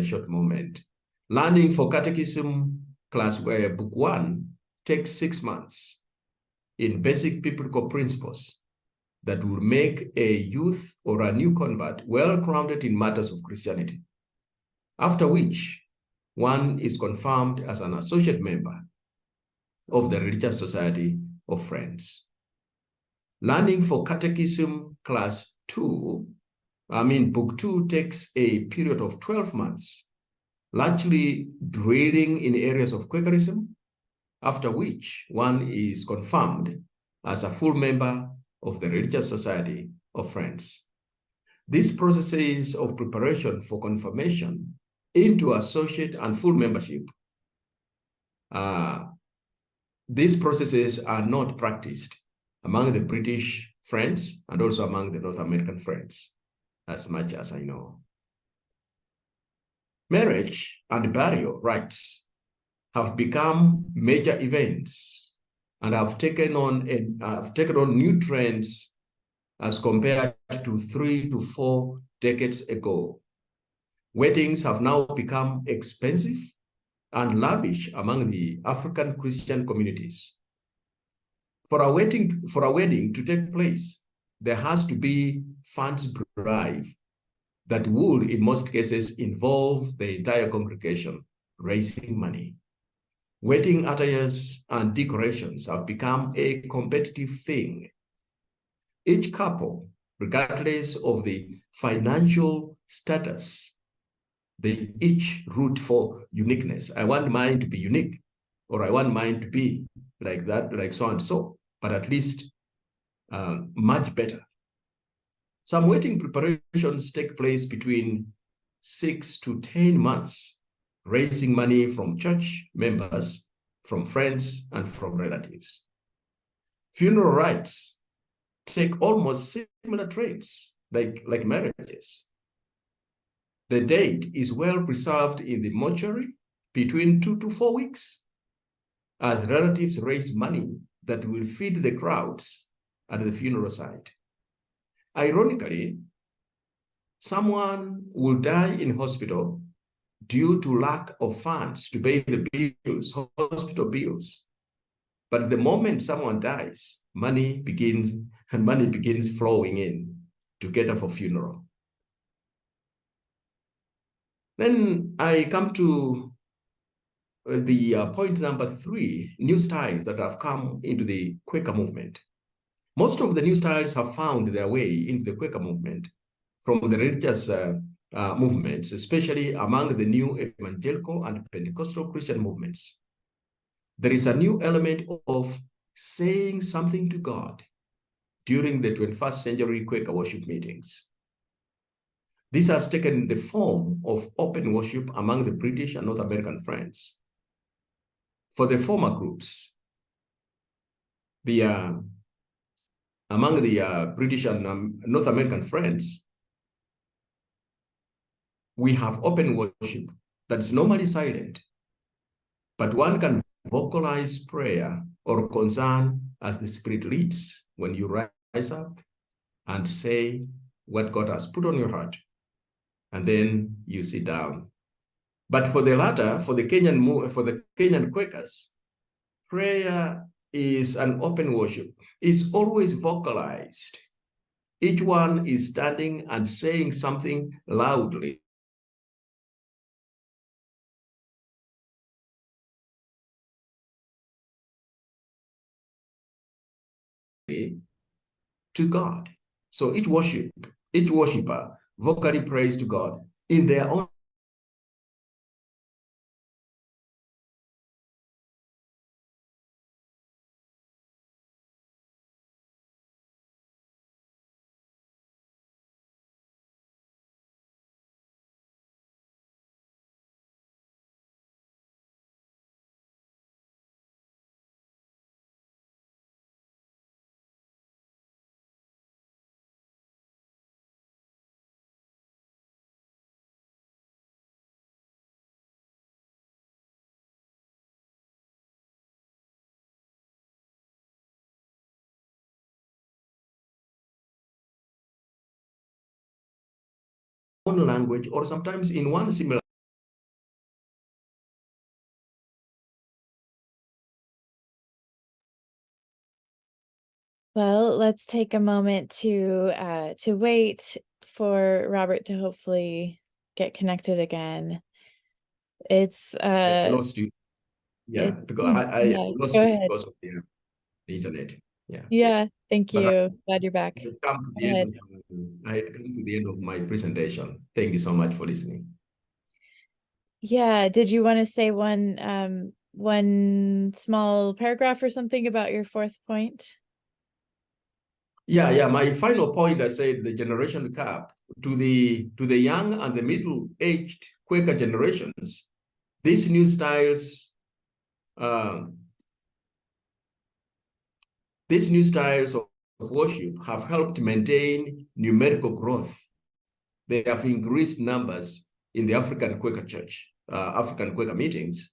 short moment. Learning for Catechism class where Book 1 takes 6 months in basic biblical principles that will make a youth or a new convert well-grounded in matters of Christianity, after which one is confirmed as an associate member of the Religious Society of Friends. Learning for Catechism class 2, Book 2 takes a period of 12 months, largely drilling in areas of Quakerism, after which one is confirmed as a full member of the Religious Society of Friends. These processes of preparation for confirmation into associate and full membership, these processes are not practiced among the British Friends and also among the North American Friends, as much as I know. Marriage and burial rites have become major events and have taken on new trends as compared to 3 to 4 decades ago. Weddings have now become expensive and lavish among the African Christian communities. For a wedding to take place, there has to be funds drive that would, in most cases, involve the entire congregation raising money. wedding attires and decorations have become a competitive thing. Each couple, regardless of the financial status, they each root for uniqueness. I want mine to be unique, or I want mine to be like that, like so and so, but at least much better. Some wedding preparations take place between 6 to 10 months, raising money from church members, from friends, and from relatives. Funeral rites take almost similar traits, like marriages. The date is well preserved in the mortuary between 2 to 4 weeks, as relatives raise money that will feed the crowds at the funeral site. Ironically, someone will die in hospital due to lack of funds to pay the bills, hospital bills. But the moment someone dies, money begins flowing in together for funeral. Then I come to the point number 3, new styles that have come into the Quaker movement. Most of the new styles have found their way into the Quaker movement from the religious movements, especially among the new evangelical and Pentecostal Christian movements. There is a new element of saying something to God during the 21st century Quaker worship meetings. This has taken the form of open worship among the British and North American Friends. For the former groups, among the British and North American Friends, we have open worship that's normally silent, but one can vocalize prayer or concern as the Spirit leads when you rise up and say what God has put on your heart, and then you sit down. But for the latter, for the Kenyan Quakers, prayer is an open worship. It's always vocalized. Each one is standing and saying something loudly. To God. So each worshiper vocally prays to God in their own language, or sometimes in one similar. Well, let's take a moment to wait for Robert to hopefully get connected again. It's I lost you. Yeah, because I lost go you ahead. because of the internet. Yeah. Yeah, thank But you. Glad you're back. I had come to the end of my presentation. Thank you so much for listening. Yeah, did you want to say one small paragraph or something about your 4th point? Yeah. My final point, I said the generation gap to the young and the middle-aged Quaker generations. These new styles of worship have helped maintain numerical growth. They have increased numbers in the African Quaker Church, African Quaker meetings.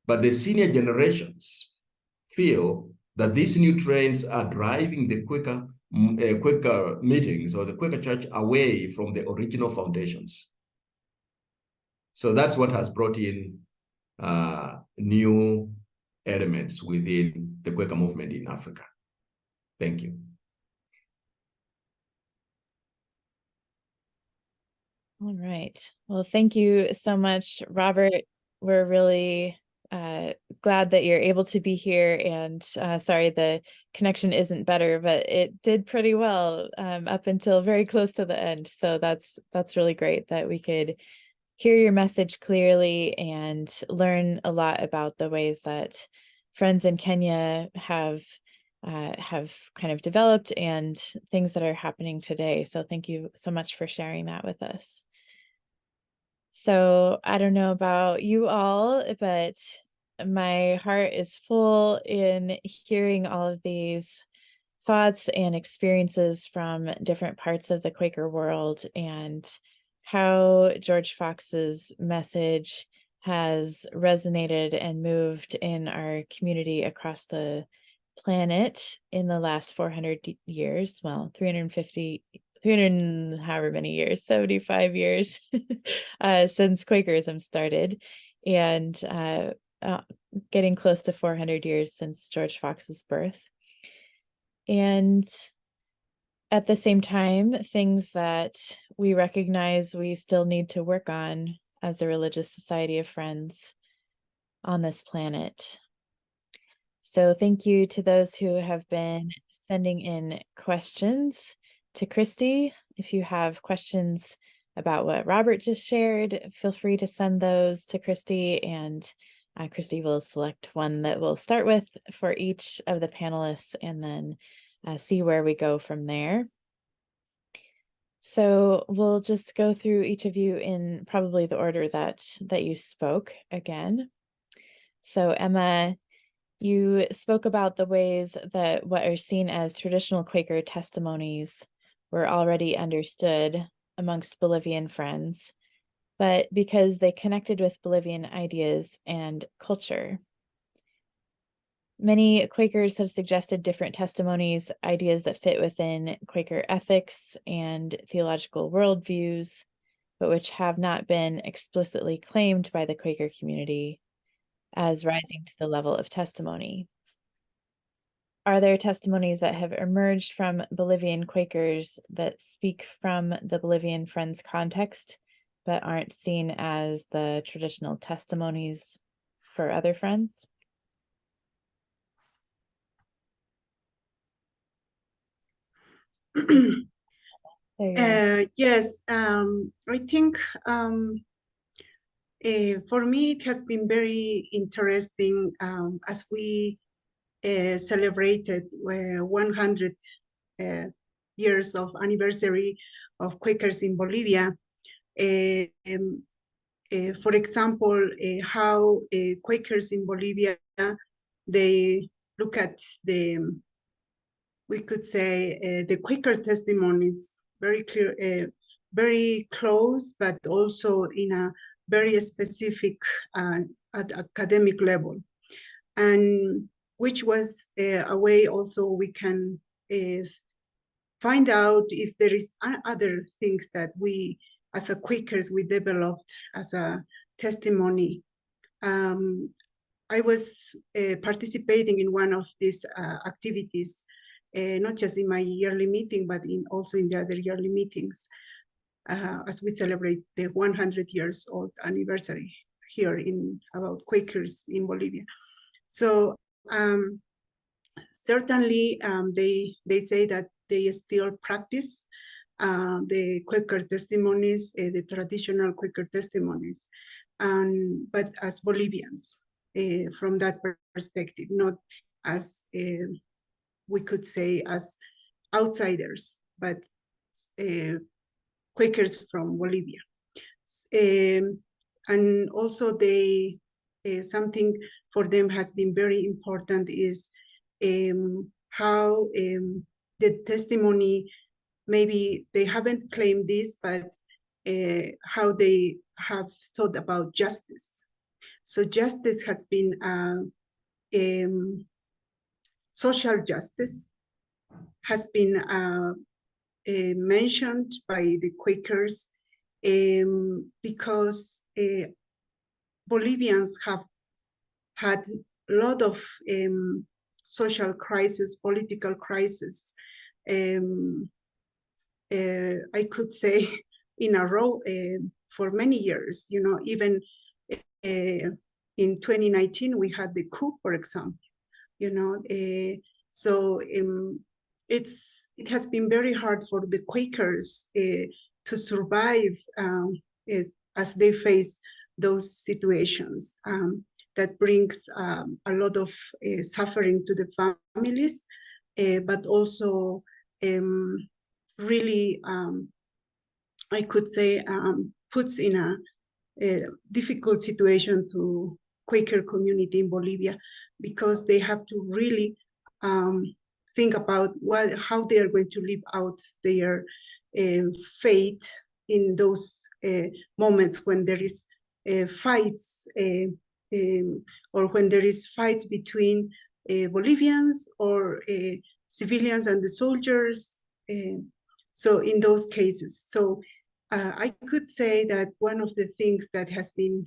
But the senior generations feel that these new trends are driving the Quaker meetings or the Quaker Church away from the original foundations. So that's what has brought in new elements within the Quaker movement in Africa. Thank you. All right. Well, thank you so much, Robert. We're really glad that you're able to be here, and sorry the connection isn't better, but it did pretty well up until very close to the end. So that's really great that we could hear your message clearly and learn a lot about the ways that friends in Kenya have kind of developed and things that are happening today. So thank you so much for sharing that with us. So I don't know about you all, but my heart is full in hearing all of these thoughts and experiences from different parts of the Quaker world, and how George Fox's message has resonated and moved in our community across the planet in the last 400 years, well, 350, 300, however many years, 75 years since Quakerism started, and getting close to 400 years since George Fox's birth. And at the same time, things that we recognize we still need to work on as a religious society of friends on this planet. So thank you to those who have been sending in questions. To Christy, if you have questions about what Robert just shared, feel free to send those to Christy, and Christy will select one that we'll start with for each of the panelists, and then see where we go from there. So we'll just go through each of you in probably the order that you spoke again. So Emma, you spoke about the ways that what are seen as traditional Quaker testimonies were already understood amongst Bolivian friends, but because they connected with Bolivian ideas and culture. Many Quakers have suggested different testimonies, ideas that fit within Quaker ethics and theological worldviews, but which have not been explicitly claimed by the Quaker community as rising to the level of testimony. Are there testimonies that have emerged from Bolivian Quakers that speak from the Bolivian Friends context, but aren't seen as the traditional testimonies for other friends? Yes, I think for me it has been very interesting as we celebrated 100 years of anniversary of Quakers in Bolivia. For example, how Quakers in Bolivia, they look at we could say the Quaker testimonies very clear, very close, but also in a very specific at academic level, and which was a way also we can find out if there is other things that we as a Quakers we developed as a testimony. I was participating in one of these activities, not just in my yearly meeting, but also in the other yearly meetings, as we celebrate the 100 years old anniversary here in about Quakers in Bolivia. So certainly they say that they still practice the Quaker testimonies, the traditional Quaker testimonies, but as Bolivians from that perspective, not as we could say as outsiders, but Quakers from Bolivia. And also they something for them has been very important is how the testimony, maybe they haven't claimed this, but how they have thought about justice. So justice has been social justice has been mentioned by the Quakers because Bolivians have had a lot of social crisis, political crisis, I could say in a row for many years, you know, even in 2019, we had the coup, for example, you know, so it has been very hard for the Quakers to survive as they face those situations. That brings a lot of suffering to the families, but also really, I could say, puts in a difficult situation to Quaker community in Bolivia, because they have to really think about how they are going to live out their fate in those moments when there is fights or when there is fights between Bolivians or civilians and the soldiers. So in those cases, so I could say that one of the things that has been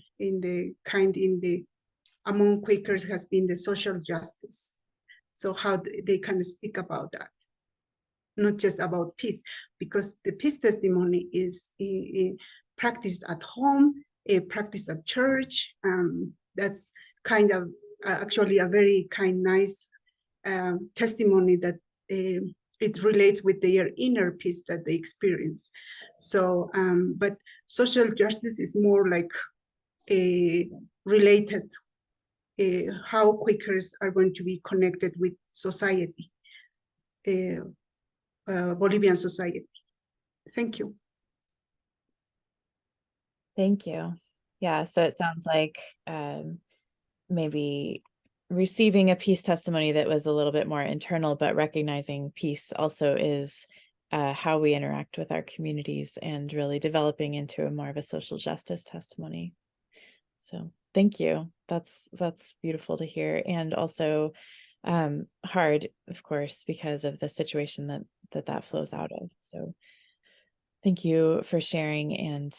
among Quakers has been the social justice. So how they can speak about that, not just about peace, because the peace testimony is practiced at home, practiced at church. That's kind of actually a very nice testimony that it relates with their inner peace that they experience. So, but social justice is more like related how Quakers are going to be connected with society, Bolivian society. Thank you. Thank you. Yeah, so it sounds like maybe receiving a peace testimony that was a little bit more internal, but recognizing peace also is how we interact with our communities, and really developing into a more of a social justice testimony. So thank you. That's beautiful to hear, and also hard, of course, because of the situation that flows out of. So thank you for sharing, and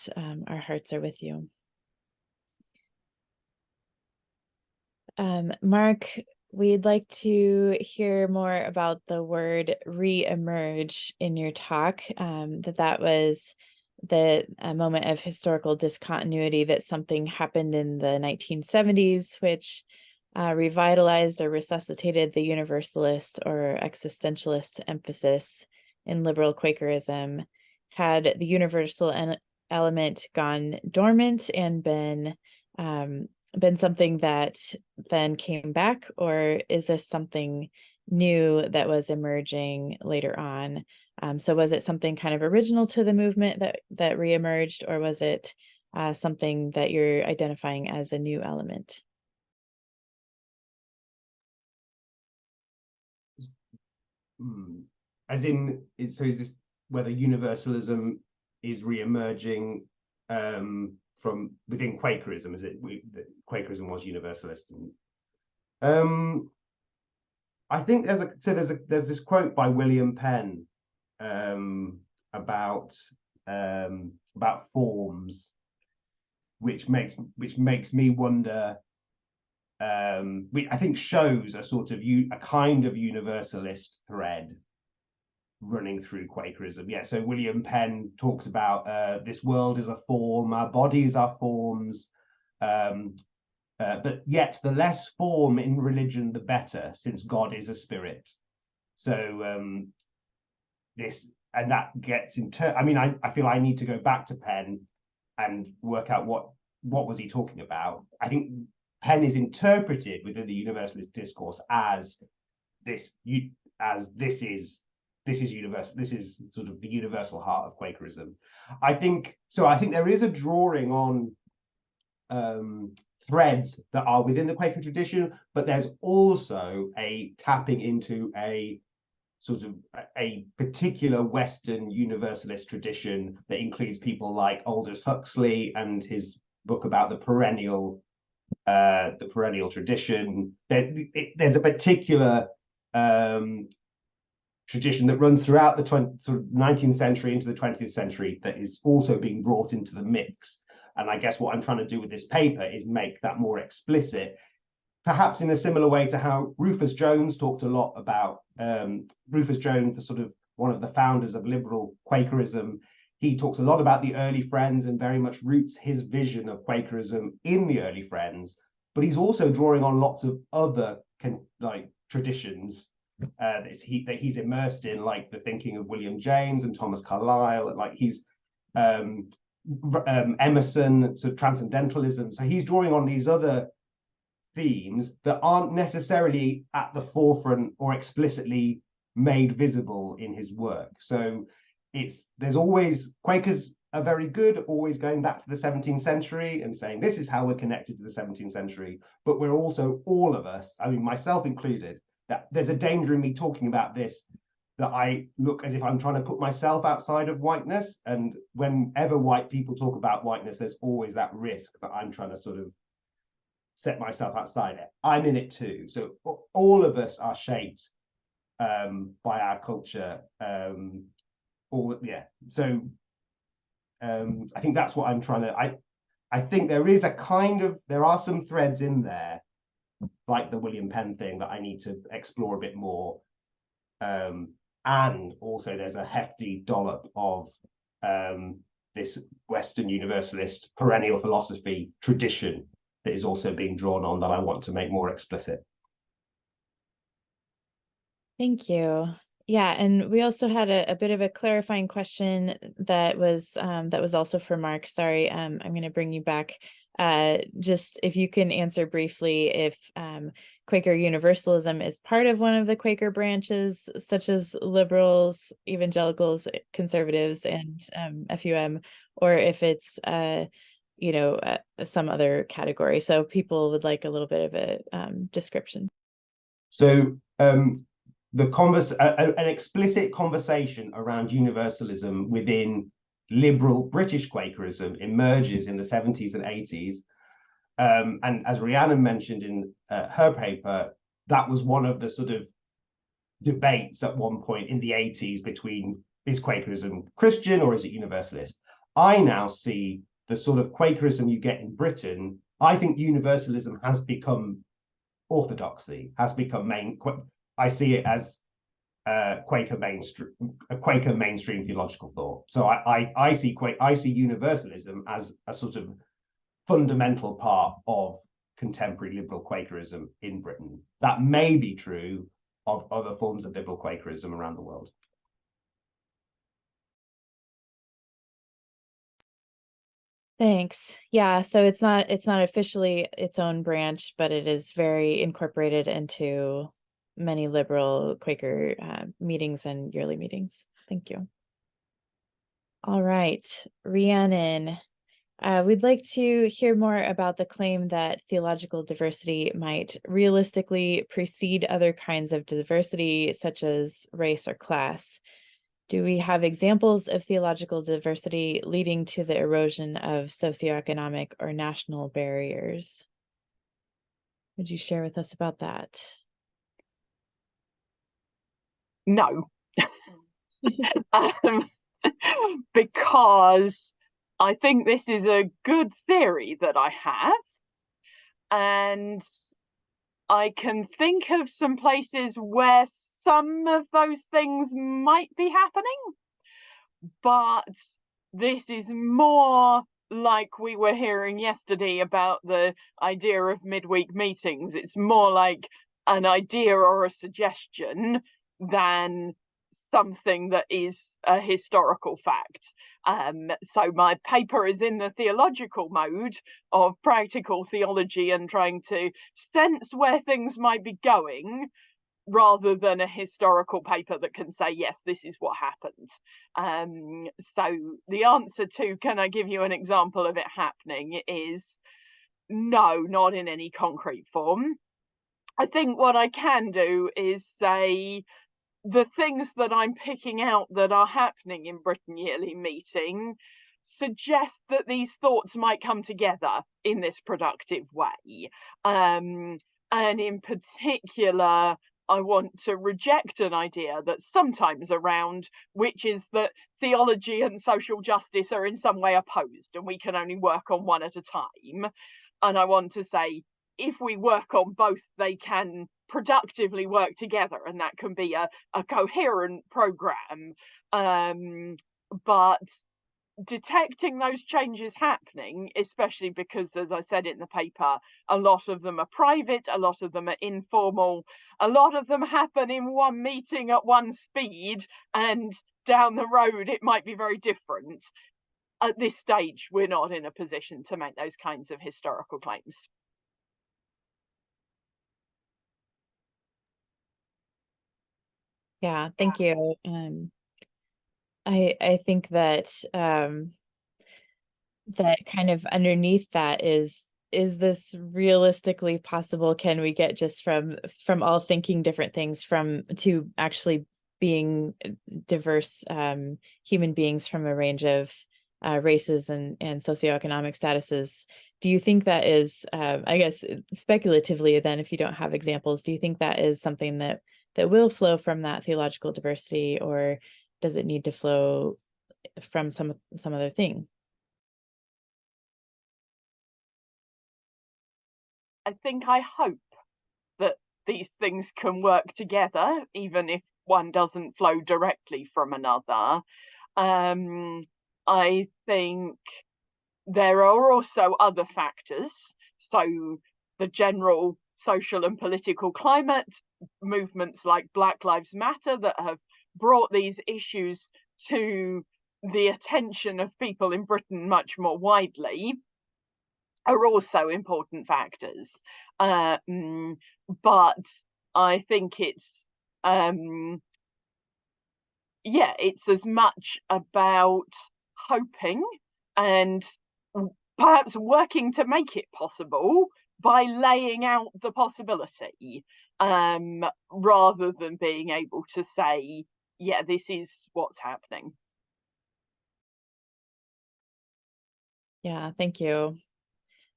our hearts are with you. Mark, we'd like to hear more about the word re-emerge in your talk, that was the moment of historical discontinuity, that something happened in the 1970s, which revitalized or resuscitated the universalist or existentialist emphasis in liberal Quakerism. Had the universal element gone dormant and been something that then came back, or is this something new that was emerging later on? So was it something kind of original to the movement that reemerged, or was it something that you're identifying as a new element? As in, so is this whether universalism is re-emerging from within Quakerism? Is it Quakerism was universalist? And I think there's this quote by William Penn about forms, which makes me wonder. I think shows a sort of a kind of universalist thread running through Quakerism. Yeah, so William Penn talks about this world is a form, our bodies are forms, but yet the less form in religion, the better, since God is a spirit. So that gets into, I mean, I feel I need to go back to Penn and work out what was he talking about. I think Penn is interpreted within the universalist discourse as this is universal. This is sort of the universal heart of Quakerism. I think there is a drawing on threads that are within the Quaker tradition, but there's also a tapping into a sort of a particular Western universalist tradition that includes people like Aldous Huxley and his book about the perennial tradition. There's a particular tradition that runs throughout the 19th century into the 20th century that is also being brought into the mix. And I guess what I'm trying to do with this paper is make that more explicit, perhaps in a similar way to how Rufus Jones talked a lot about. Rufus Jones, the sort of one of the founders of liberal Quakerism, he talks a lot about the early Friends and very much roots his vision of Quakerism in the early Friends, but he's also drawing on lots of other traditions that he's immersed in, like the thinking of William James and Thomas Carlyle, like he's Emerson, so transcendentalism. So he's drawing on these other themes that aren't necessarily at the forefront or explicitly made visible in his work. So there's always, Quakers are very good, always going back to the 17th century and saying this is how we're connected to the 17th century, but we're also, all of us, I mean myself included, that there's a danger in me talking about this, that I look as if I'm trying to put myself outside of whiteness. And whenever white people talk about whiteness, there's always that risk that I'm trying to sort of set myself outside it. I'm in it too. So all of us are shaped by our culture. So I think that's what I'm trying to, I think there are some threads in there, like the William Penn thing, that I need to explore a bit more. And also there's a hefty dollop of this Western Universalist perennial philosophy tradition that is also being drawn on, that I want to make more explicit. Thank you. Yeah, and we also had a bit of a clarifying question that was also for Mark. Sorry, I'm going to bring you back. Just if you can answer briefly if Quaker Universalism is part of one of the Quaker branches, such as liberals, evangelicals, conservatives, and FUM, or if it's some other category. So people would like a little bit of a description. So an explicit conversation around universalism within liberal British Quakerism emerges in the 70s and 80s. And as Rhiannon mentioned in her paper, that was one of the sort of debates at one point in the 80s between, is Quakerism Christian or is it universalist? I now see the sort of Quakerism you get in Britain. I think universalism has become orthodoxy, has become I see it as Quaker mainstream theological thought. So I see universalism as a sort of fundamental part of contemporary liberal Quakerism in Britain. That may be true of other forms of liberal Quakerism around the world. Thanks. Yeah, so it's not officially its own branch, but it is very incorporated into many liberal Quaker meetings and yearly meetings. Thank you. All right, Rhiannon, we'd like to hear more about the claim that theological diversity might realistically precede other kinds of diversity, such as race or class. Do we have examples of theological diversity leading to the erosion of socioeconomic or national barriers? Would you share with us about that? No. Because I think this is a good theory that I have, and I can think of some places where some of those things might be happening, but this is more like we were hearing yesterday about the idea of midweek meetings. It's more like an idea or a suggestion than something that is a historical fact. So my paper is in the theological mode of practical theology and trying to sense where things might be going, rather than a historical paper that can say, yes, this is what happened. So the answer to, can I give you an example of it happening, is no, not in any concrete form. I think what I can do is say, the things that I'm picking out that are happening in Britain Yearly Meeting suggest that these thoughts might come together in this productive way. And in particular, I want to reject an idea that's sometimes around, which is that theology and social justice are in some way opposed and we can only work on one at a time. And I want to say, if we work on both, they can productively work together, and that can be a coherent program. But detecting those changes happening, especially because, as I said in the paper, a lot of them are private, a lot of them are informal, a lot of them happen in one meeting at one speed, and down the road it might be very different. At this stage, we're not in a position to make those kinds of historical claims. Yeah, thank you. I think that that kind of underneath that is this realistically possible? Can we get just from all thinking different things to actually being diverse human beings from a range of races and socioeconomic statuses? Do you think that is, I guess speculatively then, if you don't have examples, do you think that is something that will flow from that theological diversity, or does it need to flow from some other thing? I hope that these things can work together, even if one doesn't flow directly from another. I think there are also other factors. So the general social and political climate, movements like Black Lives Matter that have brought these issues to the attention of people in Britain much more widely, are also important factors. But I think it's it's as much about hoping and perhaps working to make it possible by laying out the possibility, rather than being able to say, yeah, this is what's happening. Yeah, thank you.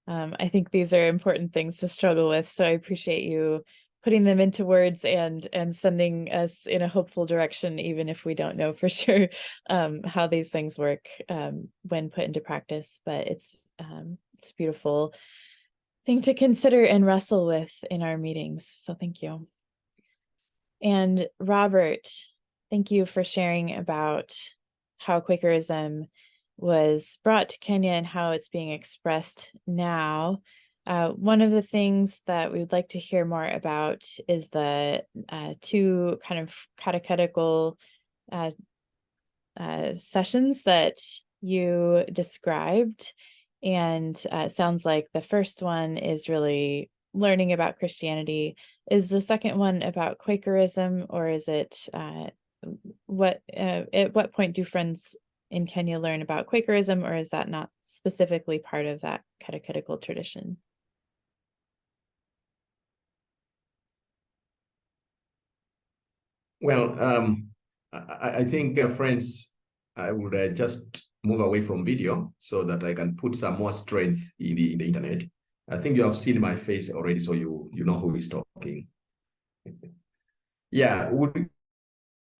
I think these are important things to struggle with, so I appreciate you putting them into words and sending us in a hopeful direction, even if we don't know for sure how these things work when put into practice. But it's a beautiful thing to consider and wrestle with in our meetings. So thank you. And Robert, thank you for sharing about how Quakerism was brought to Kenya and how it's being expressed now. One of the things that we would like to hear more about is the two kind of catechetical sessions that you described. And it sounds like the first one is really learning about Christianity. Is the second one about Quakerism, or is it at what point do friends in Kenya learn about Quakerism, or is that not specifically part of that catechetical tradition? Well, I think, friends, I would just move away from video so that I can put some more strength in the internet. I think you have seen my face already, so you know who is talking. Yeah,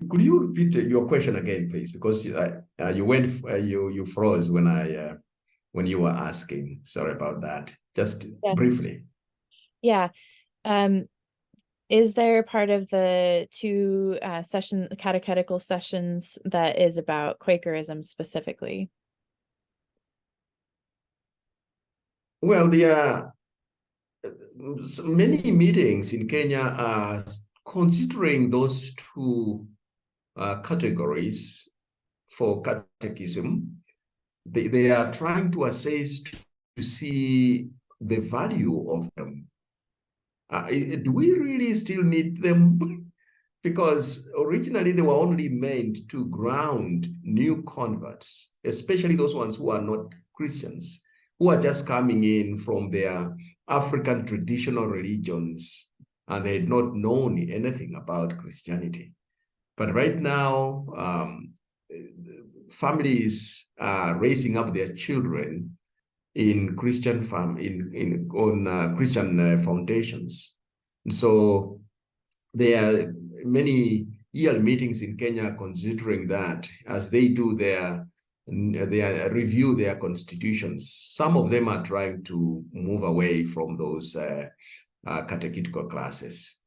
could you repeat your question again, please? Because you froze when you were asking. Sorry about that. Just briefly. Yeah. Is there part of the two catechetical sessions that is about Quakerism specifically? Well, many meetings in Kenya are considering those two categories for catechism. They are trying to assess to see the value of them. Do we really still need them? Because originally they were only meant to ground new converts, especially those ones who are not Christians, who are just coming in from their African traditional religions, and they had not known anything about Christianity. But right now, families are raising up their children in Christian Christian foundations. And so there are many yearly meetings in Kenya considering that as they do their review their constitutions. Some of them are trying to move away from those catechetical classes,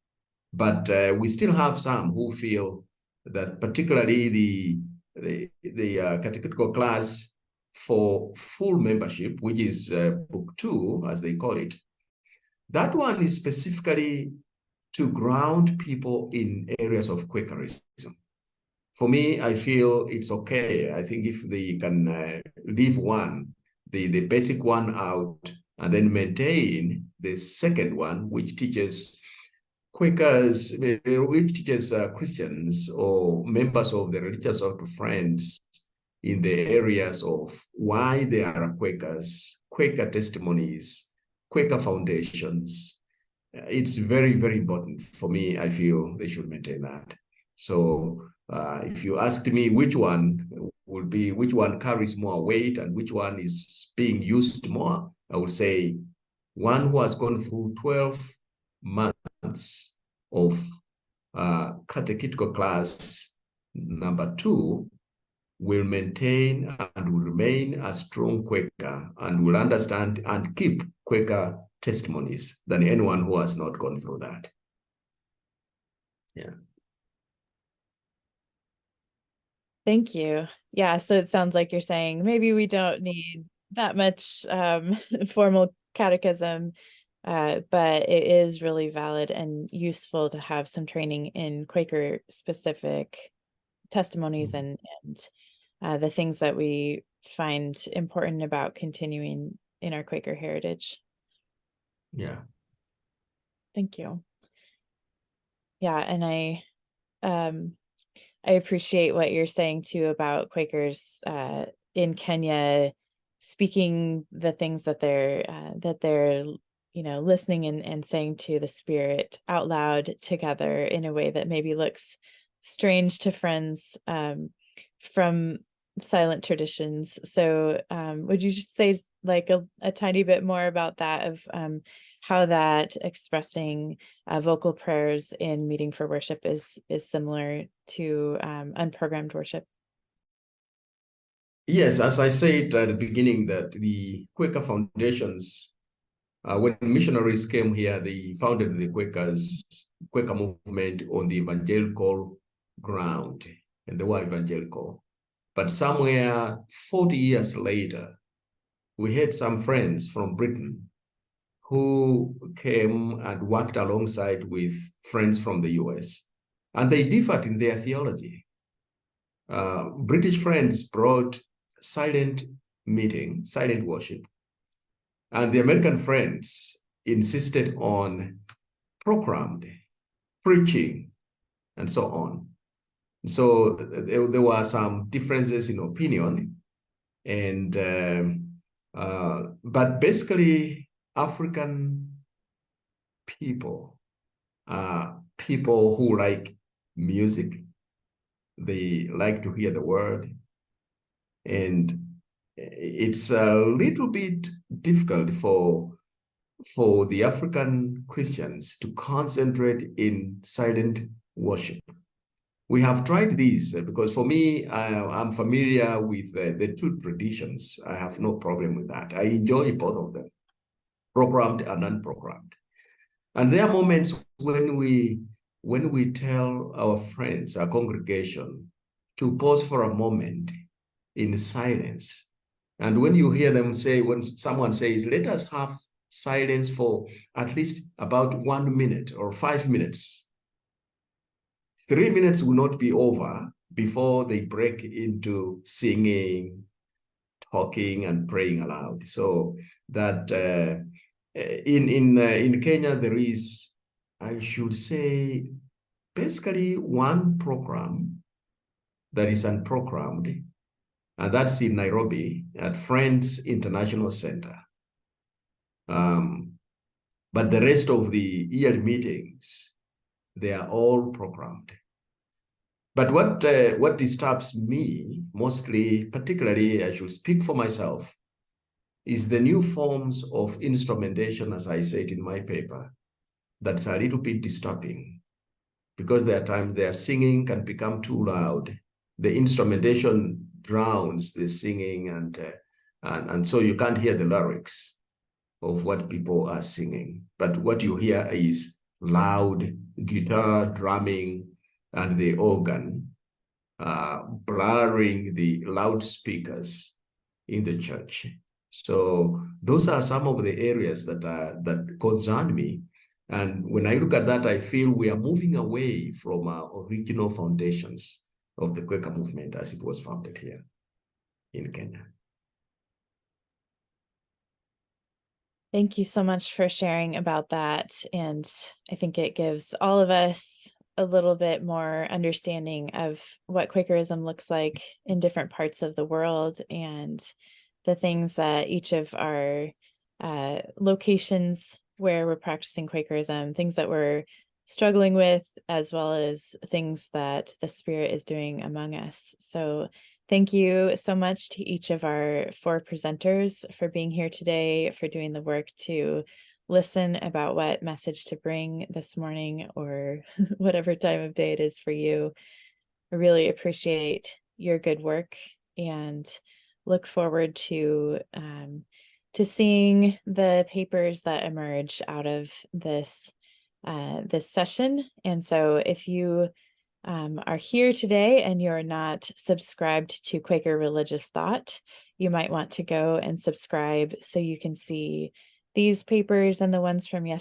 but we still have some who feel that particularly the catechetical class for full membership, which is Book 2, as they call it, that one is specifically to ground people in areas of Quakerism. For me, I feel it's okay. I think if they can leave one, the basic one out, and then maintain the second one, which teaches Quakers, which teaches Christians or members of the religious sort of friends in the areas of why they are Quakers, Quaker testimonies, Quaker foundations. It's very, very important for me. I feel they should maintain that. So if you asked me which one carries more weight and which one is being used more, I would say one who has gone through 12 months of catechetical class number 2 will maintain and will remain a strong Quaker and will understand and keep Quaker testimonies than anyone who has not gone through that. Yeah. Thank you. Yeah, so it sounds like you're saying maybe we don't need that much formal catechism, but it is really valid and useful to have some training in Quaker specific testimonies and the things that we find important about continuing in our Quaker heritage. Yeah. Thank you. Yeah, and I appreciate what you're saying too about Quakers in Kenya speaking the things that they're listening and saying to the Spirit out loud together in a way that maybe looks strange to friends from silent traditions. So would you just say like a tiny bit more about that, of how that expressing vocal prayers in meeting for worship is similar to unprogrammed worship? Yes, as I said at the beginning, that the Quaker foundations, when missionaries came here, they founded the Quaker movement on the evangelical ground, and they were evangelical. But somewhere 40 years later, we had some friends from Britain who came and worked alongside with friends from the US, and they differed in their theology. British friends brought silent meeting, silent worship, and the American friends insisted on programmed preaching and so on. So there were some differences in opinion, and but basically African people are people who like music. They like to hear the word, and it's a little bit difficult for the African Christians to concentrate in silent worship. We have tried these because for me, I'm familiar with the two traditions. I have no problem with that. I enjoy both of them, programmed and unprogrammed. And there are moments when we tell our friends, our congregation, to pause for a moment in silence. And when you hear them say, when someone says, let us have silence for at least about 1 minute or 5 minutes, 3 minutes will not be over before they break into singing, talking, and praying aloud. So that in Kenya, there is, I should say, basically one program that is unprogrammed, and that's in Nairobi at Friends International Center. But the rest of the yearly meetings, they are all programmed. But what disturbs me mostly, particularly I should speak for myself, is the new forms of instrumentation, as I said in my paper, that's a little bit disturbing, because there are times their singing can become too loud. The instrumentation drowns the singing, and so you can't hear the lyrics of what people are singing. But what you hear is loud guitar, drumming, and the organ blurring the loudspeakers. in the church. So those are some of the areas that concern me. And when I look at that, I feel we are moving away from our original foundations of the Quaker movement as it was founded here in Kenya. Thank you so much for sharing about that. And I think it gives all of us a little bit more understanding of what Quakerism looks like in different parts of the world and the things that each of our locations where we're practicing Quakerism, things that we're struggling with, as well as things that the Spirit is doing among us. So thank you so much to each of our 4 presenters for being here today, for doing the work to listen about what message to bring this morning or whatever time of day it is for you. I really appreciate your good work and look forward to seeing the papers that emerge out of this this session. And so if you are here today and you're not subscribed to Quaker Religious Thought, you might want to go and subscribe so you can see these papers and the ones from yesterday